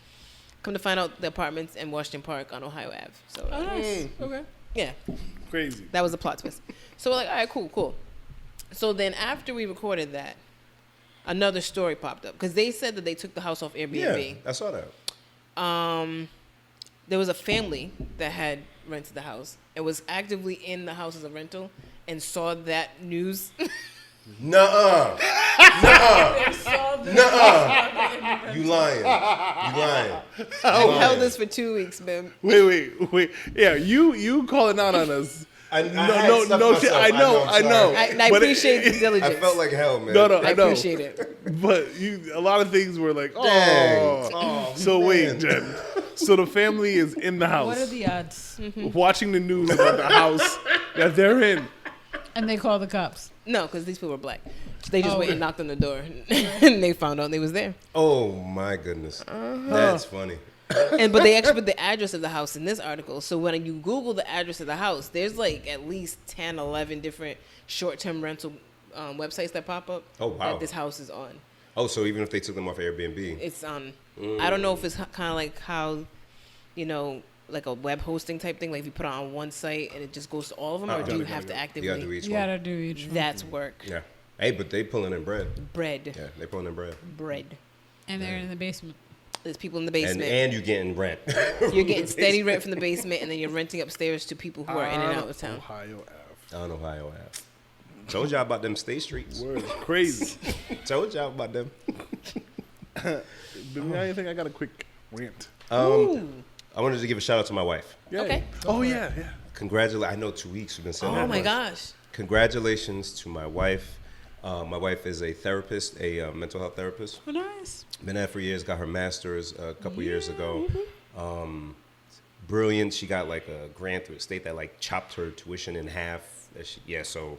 Come to find out, the apartment's in Washington Park on Ohio Ave. So, Oh, nice. Okay. yeah, Crazy. that was the plot twist. So we're like, all right, cool. So then after we recorded that, another story popped up. Because they said that they took the house off Airbnb. Yeah, I saw that. There was a family that had rented the house and was actively in the house as a rental and saw that news. Nuh-uh. Nuh-uh. You lying. I held this for 2 weeks, man. Wait. Yeah, you calling out on us. I No shit. I know. And I But appreciate the I diligence. felt like hell, man. No, I I know. appreciate it. But a lot of things were like, Dang. oh. So wait, Jen. So the family is in the house, What are the odds? watching the news about the house that they're in. And they call the cops. No, because these people were black. They just Oh, went and knocked on the door, and they found out they was there. Oh, my goodness. That's funny. But they actually put the address of the house in this article. So when you Google the address of the house, there's like at least 10, 11 different short-term rental websites that pop up. Oh, wow. That this house is on. Oh, so even if they took them off Airbnb. It's on. I don't know if it's kind of like how, like a web hosting type thing. Like if you put it on one site and it just goes to all of them, or do you have to actively? You got to do each You one. gotta do each one. That's work. Yeah. Hey, but they pulling in bread. Bread. Yeah, they pulling in bread. Bread. And they're in the basement. There's people in the basement. And you getting rent. You're getting steady rent from the basement, and then you're renting upstairs to people who are in and out of town. Ohio Ave. On Ohio Ave. Told y'all about them state streets. Word, crazy. Told y'all about them. I think I got a quick rant. Ooh. I wanted to give a shout out to my wife. Yeah. Okay. Oh yeah. Congratulations. I know 2 weeks we've been saying that. Oh my much. gosh. Congratulations to my wife. My wife is a therapist, a mental health therapist. Oh, nice. Been at for years. Got her master's a couple years ago. Brilliant. She got like a grant through the state that like chopped her tuition in half. So.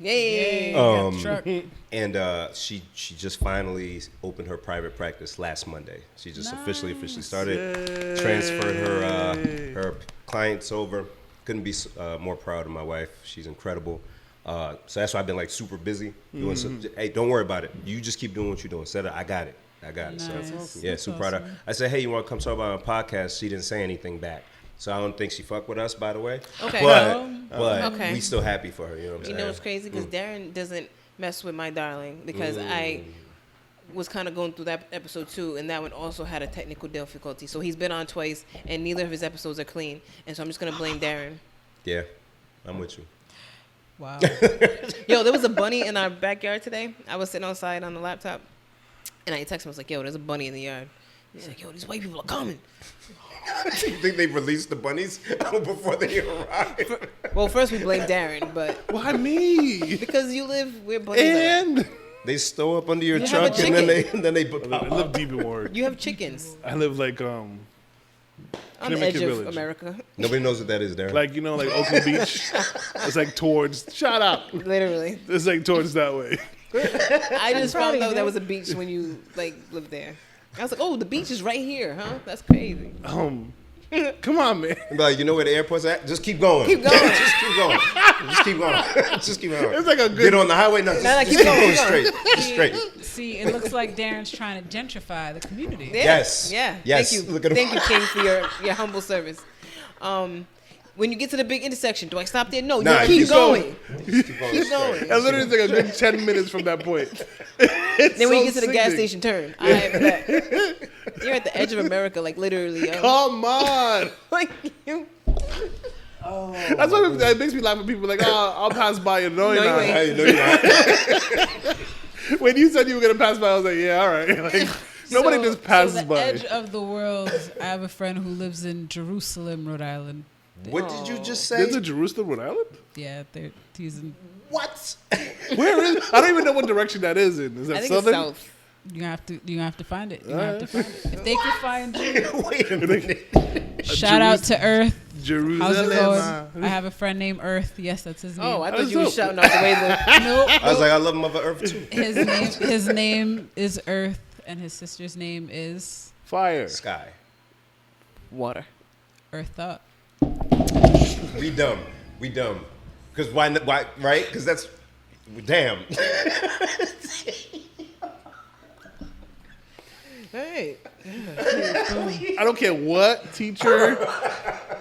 Yay. Got the truck. And she just finally opened her private practice last Monday. She just officially started. Transferred her clients over. Couldn't be more proud of my wife. She's incredible. So that's why I've been like super busy doing some. Hey, don't worry about it. You just keep doing what you're doing. Said I got it. Nice. So That's yeah, That's super proud of her. I said, hey, you want to come talk about my podcast? She didn't say anything back. So I don't think she fuck with us, by the way. Okay. But Okay. we still happy for her. You know what I'm You saying? know what's crazy? Because Darren doesn't mess with my darling because I was kind of going through that episode too, and that one also had a technical difficulty. So he's been on twice, and neither of his episodes are clean. And so I'm just gonna blame Darren. Yeah, I'm with you. Wow. Yo, there was a bunny in our backyard today. I was sitting outside on the laptop, and I texted him. I was like, "Yo, there's a bunny in the yard." He's like, "Yo, these white people are coming." You think they released the bunnies before they arrived? Well, first we blame Darren, but Why me? because you live where bunnies are. And They stow up under your You have a truck and then chicken. they I pop live up. deep in Warwick. You have chickens I live like on the Connecticut edge of Village. America. Nobody knows what that is, Darren. Like, you know, like Oakland Beach. It's like towards, shut up. Literally. It's like towards that way. I just found out there was a beach when you like lived there. I was like, oh, the beach is right here, huh? That's crazy. Come on, man. Be like, you know where the airport's at? Just keep going. Keep going. Just keep going. Just keep going. Just keep going. It's like a good. Get on the highway. No, No, just keep keep going, going keep straight. going. Just straight. See, it looks like Darren's trying to gentrify the community. Yeah. Yes. Yeah. Yes. Thank you. Look at him. Thank you, King, for your humble service. When you get to the big intersection, do I stop there? No, Nah, you keep keep going. Keep going. Keep going. I literally take a good 10 minutes from that point. Then when you get to the gas station, turn. I bet. You're at the edge of America, like literally. Yo. Come on. Like you. That's why it makes me laugh when people are like, oh, I'll pass by you. No, you're No, you not. ain't. Hey, no, you're not. When you said you were going to pass by, I was like, yeah, all right. Like, nobody just passes so the by. edge of the world, I have a friend who lives in Jerusalem, Rhode Island. What did you just say? There's a Jerusalem, Rhode Island? Yeah, he's in. What? Where is? I don't even know what direction that is in. Is that I think southern? it's south. You have to find it. You have to find it. If they can find you, Wait a minute. shout out to Earth. Jerusalem. How's it going? I have a friend named Earth. Yes, that's his name. Oh, I thought That's you were dope. shouting out the way the. Nope. I was like, I love Mother Earth too. His name is Earth, and his sister's name is Fire. Sky. Water. Earth Up. We dumb. Because why? Right? Because that's damn. Hey. I don't care what teacher.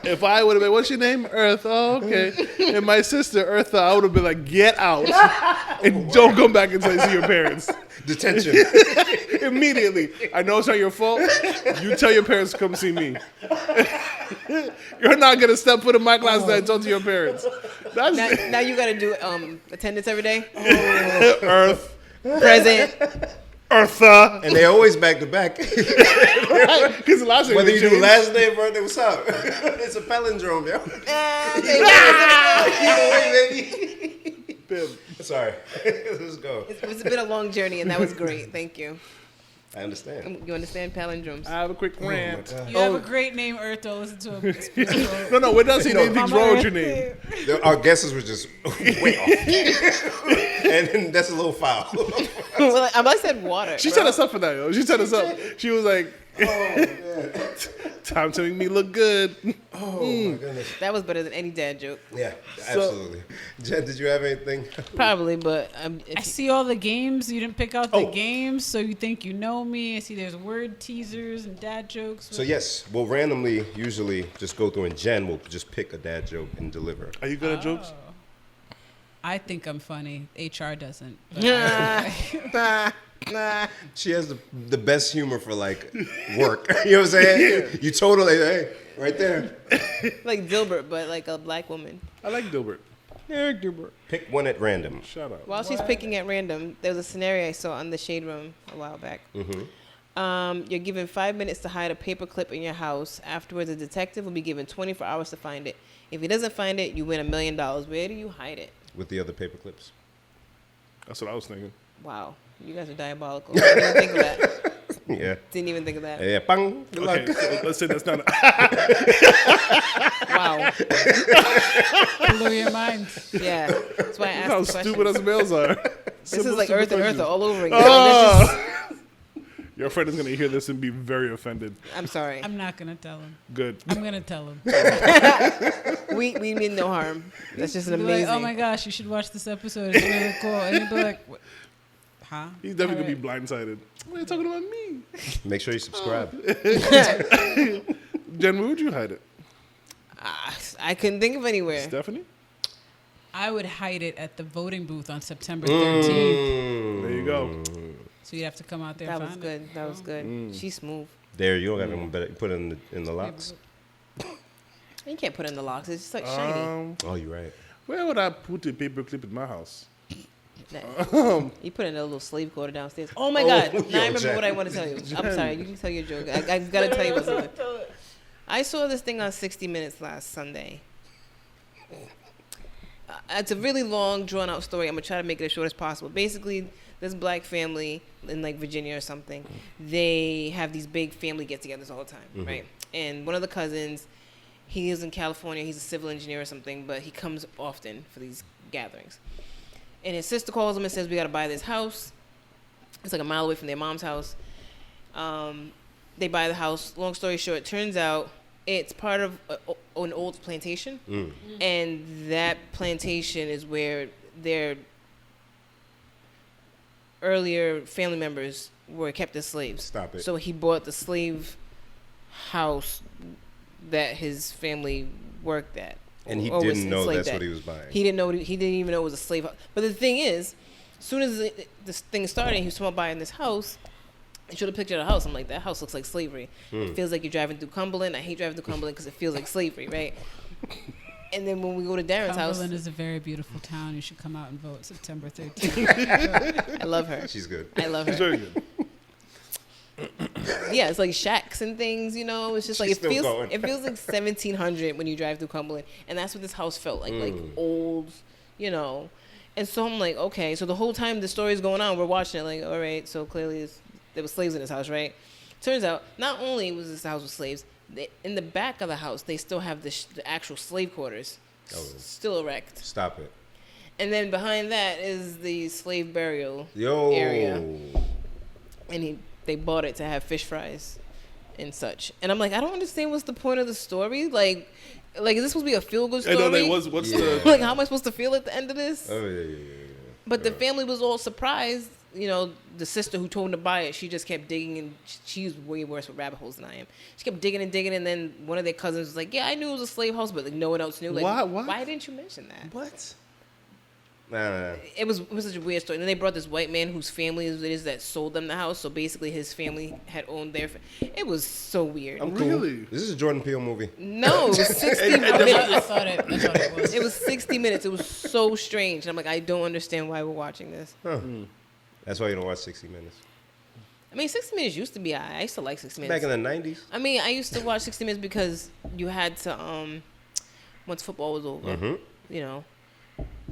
If I would have been, what's your name? Earth. Oh, okay. And my sister, Eartha, I would have been like, get out. And don't come back until you see your parents. Detention. Immediately. I know it's not your fault. You tell your parents to come see me. You're not going to step foot in my class and talk to your parents. That's Now you got to do attendance every day. Earth. Present. Eartha. And they always back to back. Because the last Whether you do changed. last day or birthday, what's up? It's a palindrome, yo. Baby. Bim. Sorry. Let's go. It's been a long journey, and that was great. Thank you. I understand. You understand palindromes? I have a quick rant. You have a great name, Earth. Don't listen to him. No, we're not saying anything's Mama wrong with Earth. your name. Our guesses were just way off. And then that's a little foul. Well, I said water. She set us up for that, yo. She set us up. She was like, time to make me look good. Oh, my goodness. That was better than any dad joke. Yeah, absolutely. Jen, did you have anything? Probably, but I see all the games. You didn't pick out the games, so you think you know me. I see there's word teasers and dad jokes. So, yes, we'll randomly usually just go through, and Jen will just pick a dad joke and deliver. Are you good at jokes? I think I'm funny. HR doesn't. nah. She has the best humor for, like, work. You know what I'm saying? You totally, hey, right there. Like Dilbert, but like a black woman. I like Dilbert. Eric Dilbert. Pick one at random. Shout out. While she's picking at random, there was a scenario I saw on the Shade Room a while back. You're given 5 minutes to hide a paperclip in your house. Afterwards, a detective will be given 24 hours to find it. If he doesn't find it, you win $1 million. Where do you hide it? With the other paper clips. That's what I was thinking. Wow, you guys are diabolical. Didn't even think of that. Yeah. Didn't even think of that. Yeah, bang. Good luck. Okay, so let's say that's not. Wow. Blew your mind. Yeah, that's why I How asked the stupid question. us males are. This is like Earth and Earth all over again. Oh. Your friend is going to hear this and be very offended. I'm sorry. I'm not gonna tell him. Good. I'm gonna tell him. We mean no harm. That's just an Be like, amazing. oh my gosh, you should watch this episode. It's really cool. And he'd be like, "What? Huh? He's definitely All going to be blindsided. Why are you talking about me? Make sure you subscribe. Jen, where would you hide it? I couldn't think of anywhere. Stephanie? I would hide it at the voting booth on September 13th. There you go. So you'd have to come out there. That and was find good. It. That was good. She's smooth. There, you don't have to put it in the locks. You can't put it in the locks. It's just like shiny. Oh, you're right. Where would I put the paperclip in my house? You put it in a little slave quarter downstairs. Oh my God! Now I remember Jen. what I want to tell you. I'm sorry. You can tell your joke. I've got to tell you about something. I saw this thing on 60 Minutes last Sunday. It's a really long, drawn-out story. I'm gonna try to make it as short as possible. Basically, this black family in like Virginia or something, they have these big family get-togethers all the time, right? And one of the cousins, he lives in California. He's a civil engineer or something, but he comes often for these gatherings. And his sister calls him and says, "We gotta buy this house." It's like a mile away from their mom's house. They buy the house. Long story short, turns out it's part of an old plantation, and that plantation is where their earlier family members were kept as slaves. Stop it. So he bought the slave house that his family worked at. And he or was didn't know enslaved that's at. what he was buying. He didn't know. He didn't even know it was a slave house. But the thing is, as soon as this thing started, he was talking about buying this house. I showed a picture of the house. I'm like, that house looks like slavery. It feels like you're driving through Cumberland. I hate driving through Cumberland because it feels like slavery, right? And then when we go to Darren's house, Cumberland is a very beautiful town. You should come out and vote September 13th. I love her. She's good. I love It's her. very good. Yeah, it's like shacks and things, you know. It's just like She's it still feels. going. It feels like 1700 when you drive through Cumberland, and that's what this house felt like old, you know. And so I'm like, okay. So the whole time the story's going on, we're watching it like, all right. So clearly there were slaves in this house, right? Turns out, not only was this house with slaves, in the back of the house, they still have the actual slave quarters, still erect. Stop it. And then behind that is the slave burial Yo. area. And they bought it to have fish fries and such. And I'm like, I don't understand what's the point of the story. Like is this supposed to be a feel-good story? I know they was. What's the? Like, how am I supposed to feel at the end of this? Oh, yeah. But the family was all surprised. You know, the sister who told him to buy it, she just kept digging, and she's way worse with rabbit holes than I am. She kept digging and digging, and then one of their cousins was like, "Yeah, I knew it was a slave house, but like no one else knew." Like, why didn't you mention that? What? Nah. It was such a weird story. And then they brought this white man whose family it is that sold them the house. So basically, his family had owned their. It was so weird. I'm cool. Really? This is a Jordan Peele movie. No, it was 60 I minutes. thought it was. It was 60 minutes. It was so strange. And I'm like, I don't understand why we're watching this. Huh. That's why you don't watch 60 Minutes. I mean, 60 Minutes used to be. I used to like 60 Minutes. Back in the 90s? I mean, I used to watch 60 Minutes because you had to, once football was over, you know,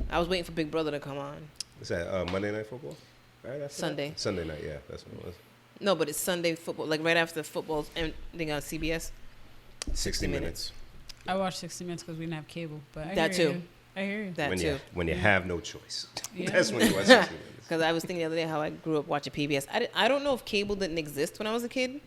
I was waiting for Big Brother to come on. Is that Monday Night Football? Right after Sunday. that? Sunday night, yeah. That's what it was. No, but it's Sunday football, like right after football's ending on CBS. 60 Minutes. I watched 60 Minutes because we didn't have cable. But I That hear too. You. I hear you. That too. When you have no choice. Yeah. That's when you watch 60 Minutes. Because I was thinking the other day how I grew up watching PBS. I don't know if cable didn't exist when I was a kid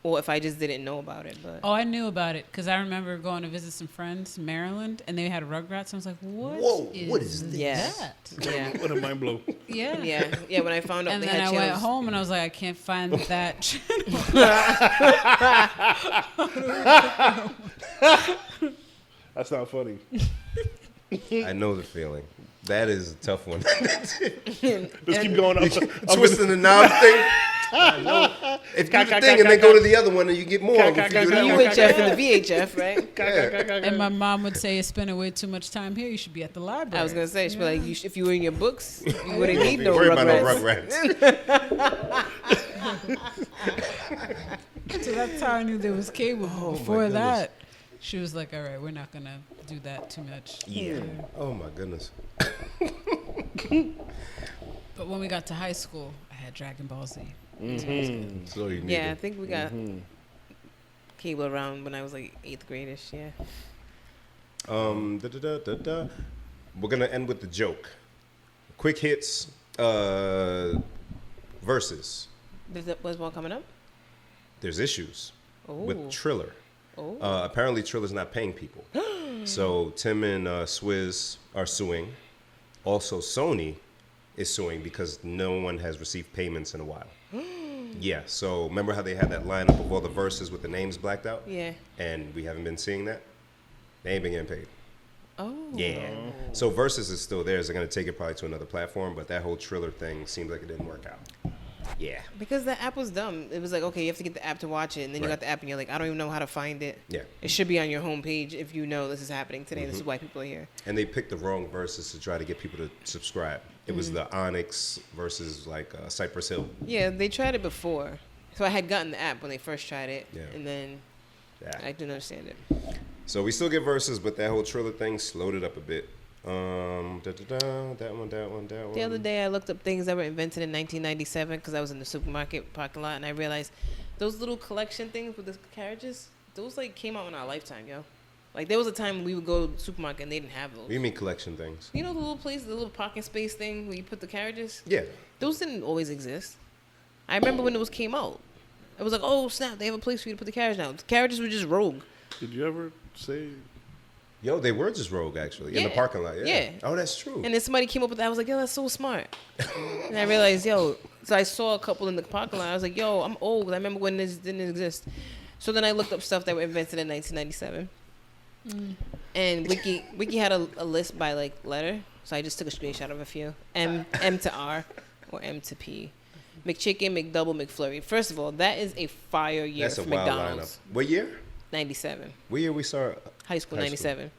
or if I just didn't know about it. But Oh, I knew about it because I remember going to visit some friends in Maryland, and they had Rugrats. I was like, Whoa, what is this? Yeah. that? yeah. What a mind blow. Yeah. Yeah, when I found out And they then had I went channels. home and I was like, I can't find that channel. That's not funny. I know the feeling. That is a tough one. Just keep going up. Twisting the knob thing. I know. If you do the thing and then go to the other one and you get more. If you do that You one. with Jeff in the VHF, right? And my mom would say, you're spending way too much time here. You should be at the library. I was going to say, she'd be like, if you were in your books, you wouldn't need no Worry about no Rugrats. Rugrats. So that's how I knew there was cable. Oh, my Before goodness. that, she was like, all right, we're not going to do that too much. Yeah. Oh my goodness. But when we got to high school, I had Dragon Ball Z. So you need Yeah, I it. think we got cable around when I was like 8th grade-ish, yeah. We're gonna end with the joke. Quick hits. Versus. Was one coming up? There's issues Oh. with Triller. Oh. Apparently, Triller's not paying people. So Tim and Swizz are suing. Also, Sony is suing because no one has received payments in a while. Yeah. So remember how they had that lineup of all the verses with the names blacked out? Yeah. And we haven't been seeing that. They ain't been getting paid. Oh. Yeah. So Versus is still there. They're going to take it probably to another platform, but that whole Triller thing seems like it didn't work out. Yeah. Because the app was dumb. It was like, okay, you have to get the app to watch it, and then you got the app, and you're like, I don't even know how to find it. Yeah. It should be on your homepage if you know this is happening today. This is why people are here. And they picked the wrong Versus to try to get people to subscribe. It was the Onyx versus like Cypress Hill. Yeah, they tried it before. So I had gotten the app when they first tried it, and then I didn't understand it. So we still get Versus, but that whole Triller thing slowed it up a bit. That one. The other day I looked up things that were invented in 1997 because I was in the supermarket parking lot, and I realized those little collection things with the carriages, those like came out in our lifetime, yo. Like there was a time we would go to the supermarket and they didn't have those. What do you mean collection things? You know the little place, the little parking space thing where you put the carriages? Yeah. Those didn't always exist. I remember when those came out. It was like, oh snap, they have a place for you to put the carriage down. The carriages were just rogue. Did you ever say? Yo, they were just rogue actually in the parking lot. Yeah. Oh, that's true. And then somebody came up with that. I was like, yo, that's so smart. And I realized, yo, so I saw a couple in the parking lot. I was like, yo, I'm old. I remember when this didn't exist. So then I looked up stuff that were invented in 1997. And Wiki had a list by like letter. So I just took a screenshot of a few. M to R or M to P. McChicken, McDouble, McFlurry. First of all, that is a fire year That's for a wild McDonald's. lineup. What year? 97. What year we started? High school, 97.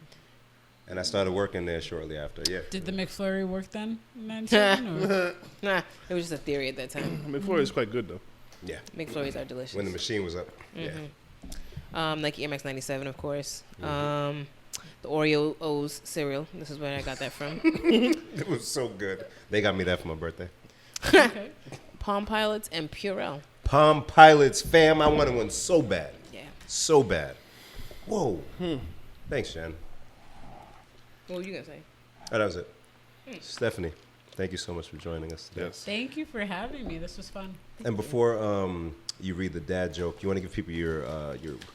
And I started working there shortly after. Yeah. Did the McFlurry work then? In 97, or? Nah, it was just a theory at that time. McFlurry is quite good though. Yeah. McFlurries are delicious. When the machine was up. Yeah. Nike Air Max 97, of course. The Oreo O's cereal. This is where I got that from. It was so good. They got me that for my birthday. Okay. Palm Pilots and Purell. Palm Pilots, fam. I wanted one so bad. Yeah. So bad. Whoa. Thanks, Jen. What were you going to say? Oh, that was it. Stephanie, thank you so much for joining us today. Yes. Thank you for having me. This was fun. And before you read the dad joke, you want to give people your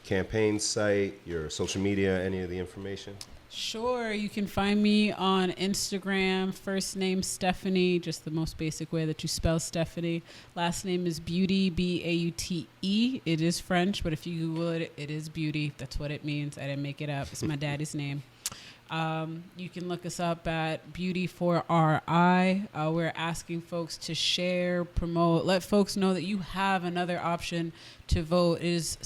campaign site, your social media, any of the information? Sure. You can find me on Instagram. First name Stephanie, just the most basic way that you spell Stephanie. Last name is Beaute, Baute. It is French, but if you Google it, it is Beauty. That's what it means. I didn't make it up. It's my daddy's name. You can look us up at Beauty for RI. We're asking folks to share, promote, let folks know that you have another option to vote. It is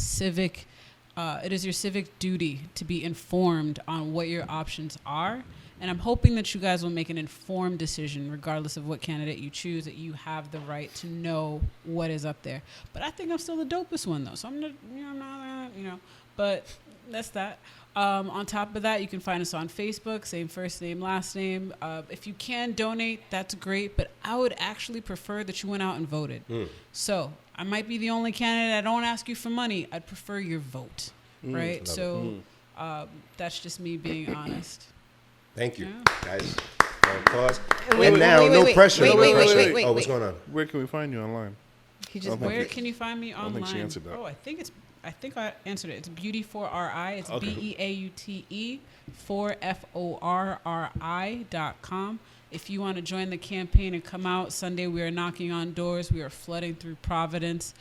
your civic duty to be informed on what your options are. And I'm hoping that you guys will make an informed decision, regardless of what candidate you choose, that you have the right to know what is up there. But I think I'm still the dopest one, though. So I'm not, but that's that. On top of that, you can find us on Facebook, same first name, last name. If you can donate, that's great. But I would actually prefer that you went out and voted. So I might be the only candidate. I don't ask you for money. I'd prefer your vote, right? So that's just me being honest. Thank you, Yeah. guys. Pause. Wait, And now, no pressure. Wait. Oh, what's going on? Where can we find you online? Where can you find me online? I don't think she answered that. Oh, I think I answered it. It's Beauty for RI. It's Okay. BEAUTE for FORRI.com. If you want to join the campaign and come out Sunday, we are knocking on doors. We are flooding through Providence.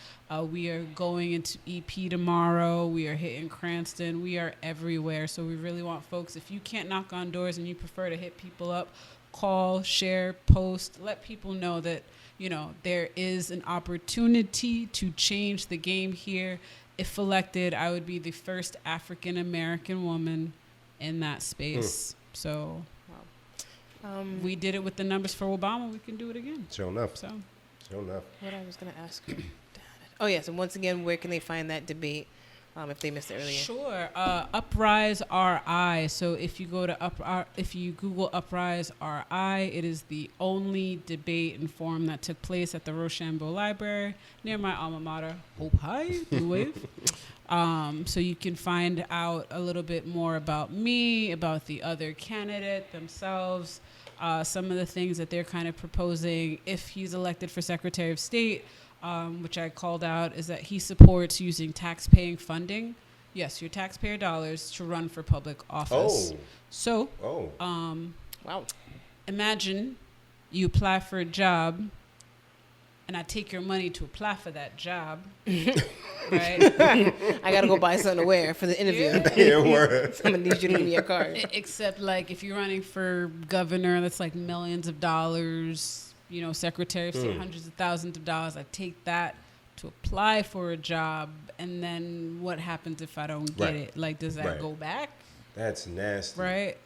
We are going into EP tomorrow. We are hitting Cranston. We are everywhere. So we really want folks, if you can't knock on doors and you prefer to hit people up, call, share, post, let people know that, there is an opportunity to change the game here. If elected, I would be the first African-American woman in that space. So we did it with the numbers for Obama. We can do it again. Sure enough. So What I was going to ask you. Oh, yes. And once again, where can they find that debate if they missed it earlier? Sure. Uprise RI. So if you go to if you Google Uprise RI, it is the only debate and forum that took place at the Rochambeau Library near my alma mater, Hope High, Blue Wave. So you can find out a little bit more about me, about the other candidate themselves, some of the things that they're kind of proposing if he's elected for Secretary of State. Which I called out, is that he supports using tax-paying funding, yes, your taxpayer dollars, to run for public office. So, Wow. imagine you apply for a job and I take your money to apply for that job, right? I gotta go buy something to wear for the interview. Yeah, word. I'm gonna need you to give me a card. Except like if you're running for governor, that's like millions of dollars, you know, secretary of state, hundreds of thousands of dollars. I take that to apply for a job, and then what happens if I don't get it? Like, does that go back? That's nasty. Right.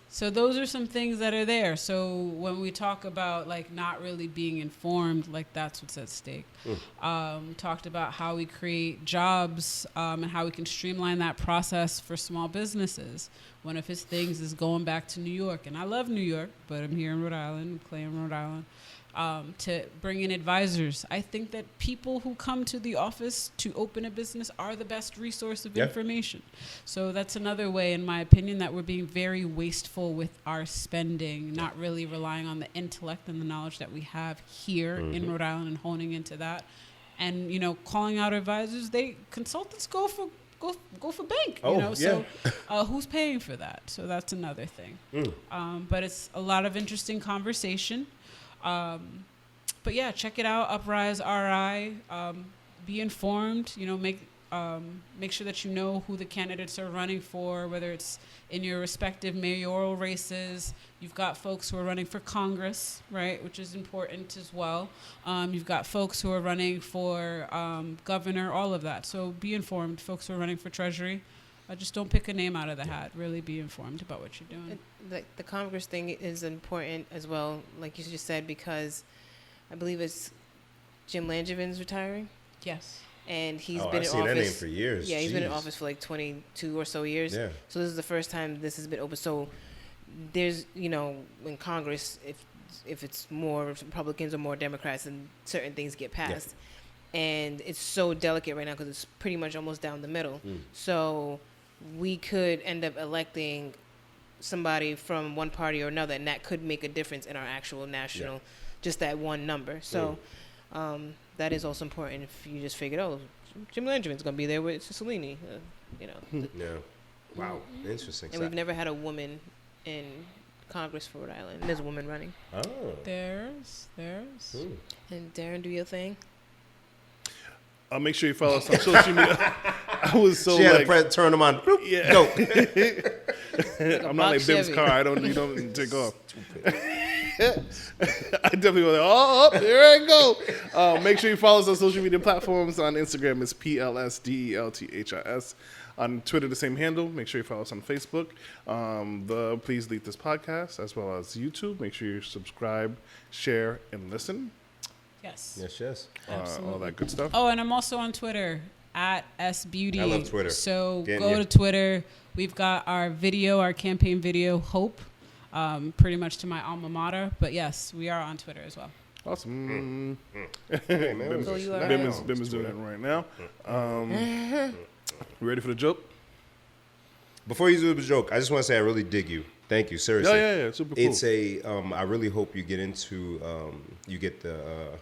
So those are some things that are there. So when we talk about like not really being informed, like that's what's at stake. Talked about how we create jobs and how we can streamline that process for small businesses. One of his things is going back to New York, and I love New York, but I'm here in Rhode Island, Clayton, Rhode Island. To bring in advisors. I think that people who come to the office to open a business are the best resource of information. So that's another way, in my opinion, that we're being very wasteful with our spending, not really relying on the intellect and the knowledge that we have here in Rhode Island and honing into that. And, you know, calling out advisors, consultants go for bank, you know, so who's paying for that? So that's another thing. But it's a lot of interesting conversation. But yeah, check it out. Uprise RI. Be informed. You know, make sure that you know who the candidates are running for, whether it's in your respective mayoral races. You've got folks who are running for Congress, right, which is important as well. You've got folks who are running for governor, all of that. So be informed. Folks who are running for Treasury. Just don't pick a name out of the hat. Really be informed about what you're doing. The Congress thing is important as well, like you just said, because I believe it's Jim Langevin's retiring. Yes. And he's been I've in seen office. that name for years. Yeah, he's been in office for like 22 or so years. Yeah. So this is the first time this has been open. So there's, you know, in Congress, if it's more Republicans or more Democrats, and certain things get passed. Yeah. And it's so delicate right now because it's pretty much almost down the middle. So we could end up electing somebody from one party or another, and that could make a difference in our actual national, just that one number. So that is also important if you just figured, oh, Jim Langevin's going to be there with Cicilline, you know. Yeah. Wow. Interesting. And we've never had a woman in Congress for Rhode Island. There's a woman running. Oh. There's. And Darren, do your thing. I'll make sure you follow us on social media. I was so she had like, to turn them on. Yeah. Go. I'm not like Bim's car. You don't take off. I definitely was like, oh, there I go. Make sure you follow us on social media platforms. On Instagram, it's PLSDELTHIS. On Twitter, the same handle. Make sure you follow us on Facebook. Please Delete This Podcast, as well as YouTube. Make sure you subscribe, share, and listen. Yes. All that good stuff. Oh, and I'm also on Twitter at SBeauty. I love Twitter. So go to Twitter. We've got our campaign video, Hope, pretty much to my alma mater. But yes, we are on Twitter as well. Awesome. Hey, man, Bim is doing that right now. You ready for the joke? Before you do the joke, I just want to say I really dig you. Thank you, seriously. Yeah, super cool. It's I really hope you get into, you get the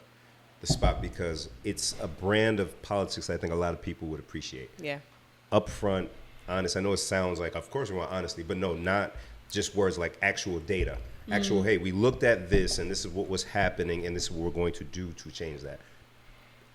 spot, because it's a brand of politics I think a lot of people would appreciate. Yeah. Upfront, honest. I know it sounds like, of course we want honesty, but no, not just words, like actual data. Actual, hey, we looked at this and this is what was happening and this is what we're going to do to change that.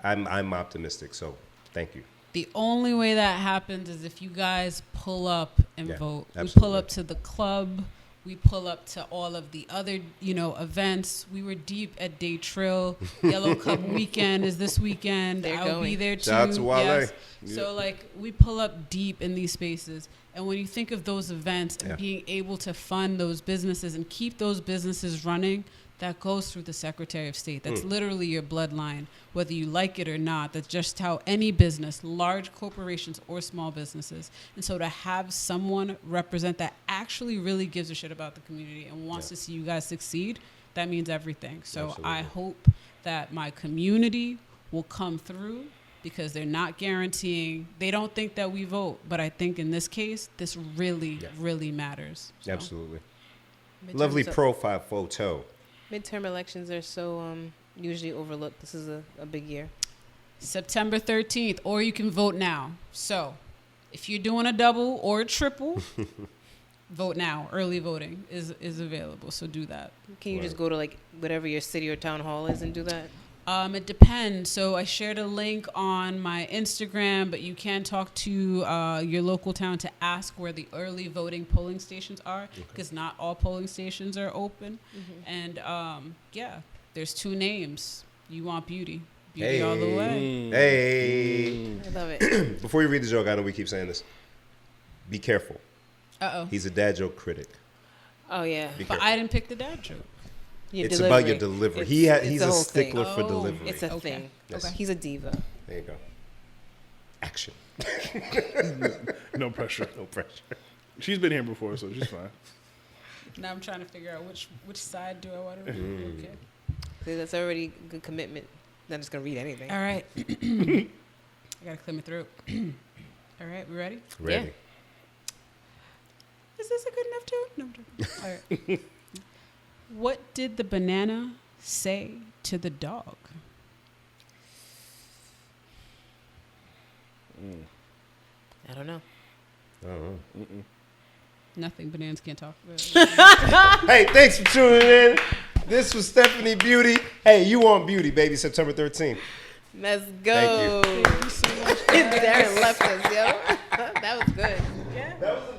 I'm optimistic, so thank you. The only way that happens is if you guys pull up and vote. Absolutely. We pull up to the club. We pull up to all of the other, events. We were deep at Day Trill. Yellow Cup weekend is this weekend. I'll be there too. Shout out to Wale. Yes. Yeah. So we pull up deep in these spaces. And when you think of those events and being able to fund those businesses and keep those businesses running, that goes through the Secretary of State. That's literally your bloodline, whether you like it or not. That's just how any business, large corporations or small businesses. And so to have someone represent that actually really gives a shit about the community and wants to see you guys succeed, that means everything. So absolutely. I hope that my community will come through, because they're not guaranteeing, they don't think that we vote. But I think in this case, this really, really matters. So. Absolutely. Lovely profile photo. Midterm elections are so usually overlooked. This is a big year. September 13th, or you can vote now. So if you're doing a double or a triple, vote now. Early voting is available, so do that. Can you just go to like whatever your city or town hall is and do that? It depends. So I shared a link on my Instagram, but you can talk to your local town to ask where the early voting polling stations are, because not all polling stations are open. And yeah, there's 2 names. You want Beauty. Beauty all the way. Hey. I love it. Before you read the joke, I know we keep saying this. Be careful. Uh-oh. He's a dad joke critic. Oh yeah. Be But careful. I didn't pick the dad joke. It's about your delivery. He's the a whole stickler thing. for Oh. delivery. It's a Okay. thing. Yes. Okay. He's a diva. There you go. Action. No pressure. No pressure. She's been here before, so she's fine. Now I'm trying to figure out which side do I want to read. Okay. See, that's already good commitment. Not just gonna read anything. All right. I gotta clear my throat. All right, we ready? Ready. Is this a good enough tune? No, I'm joking. All right. What did the banana say to the dog? I don't know. Nothing. Bananas can't talk. Hey, thanks for tuning in. This was Stephanie Beauty. Hey, you want Beauty, baby, September 13th. Let's go. Thank you. Thank you so much. Darren left us, yo. That was good. Yeah. That was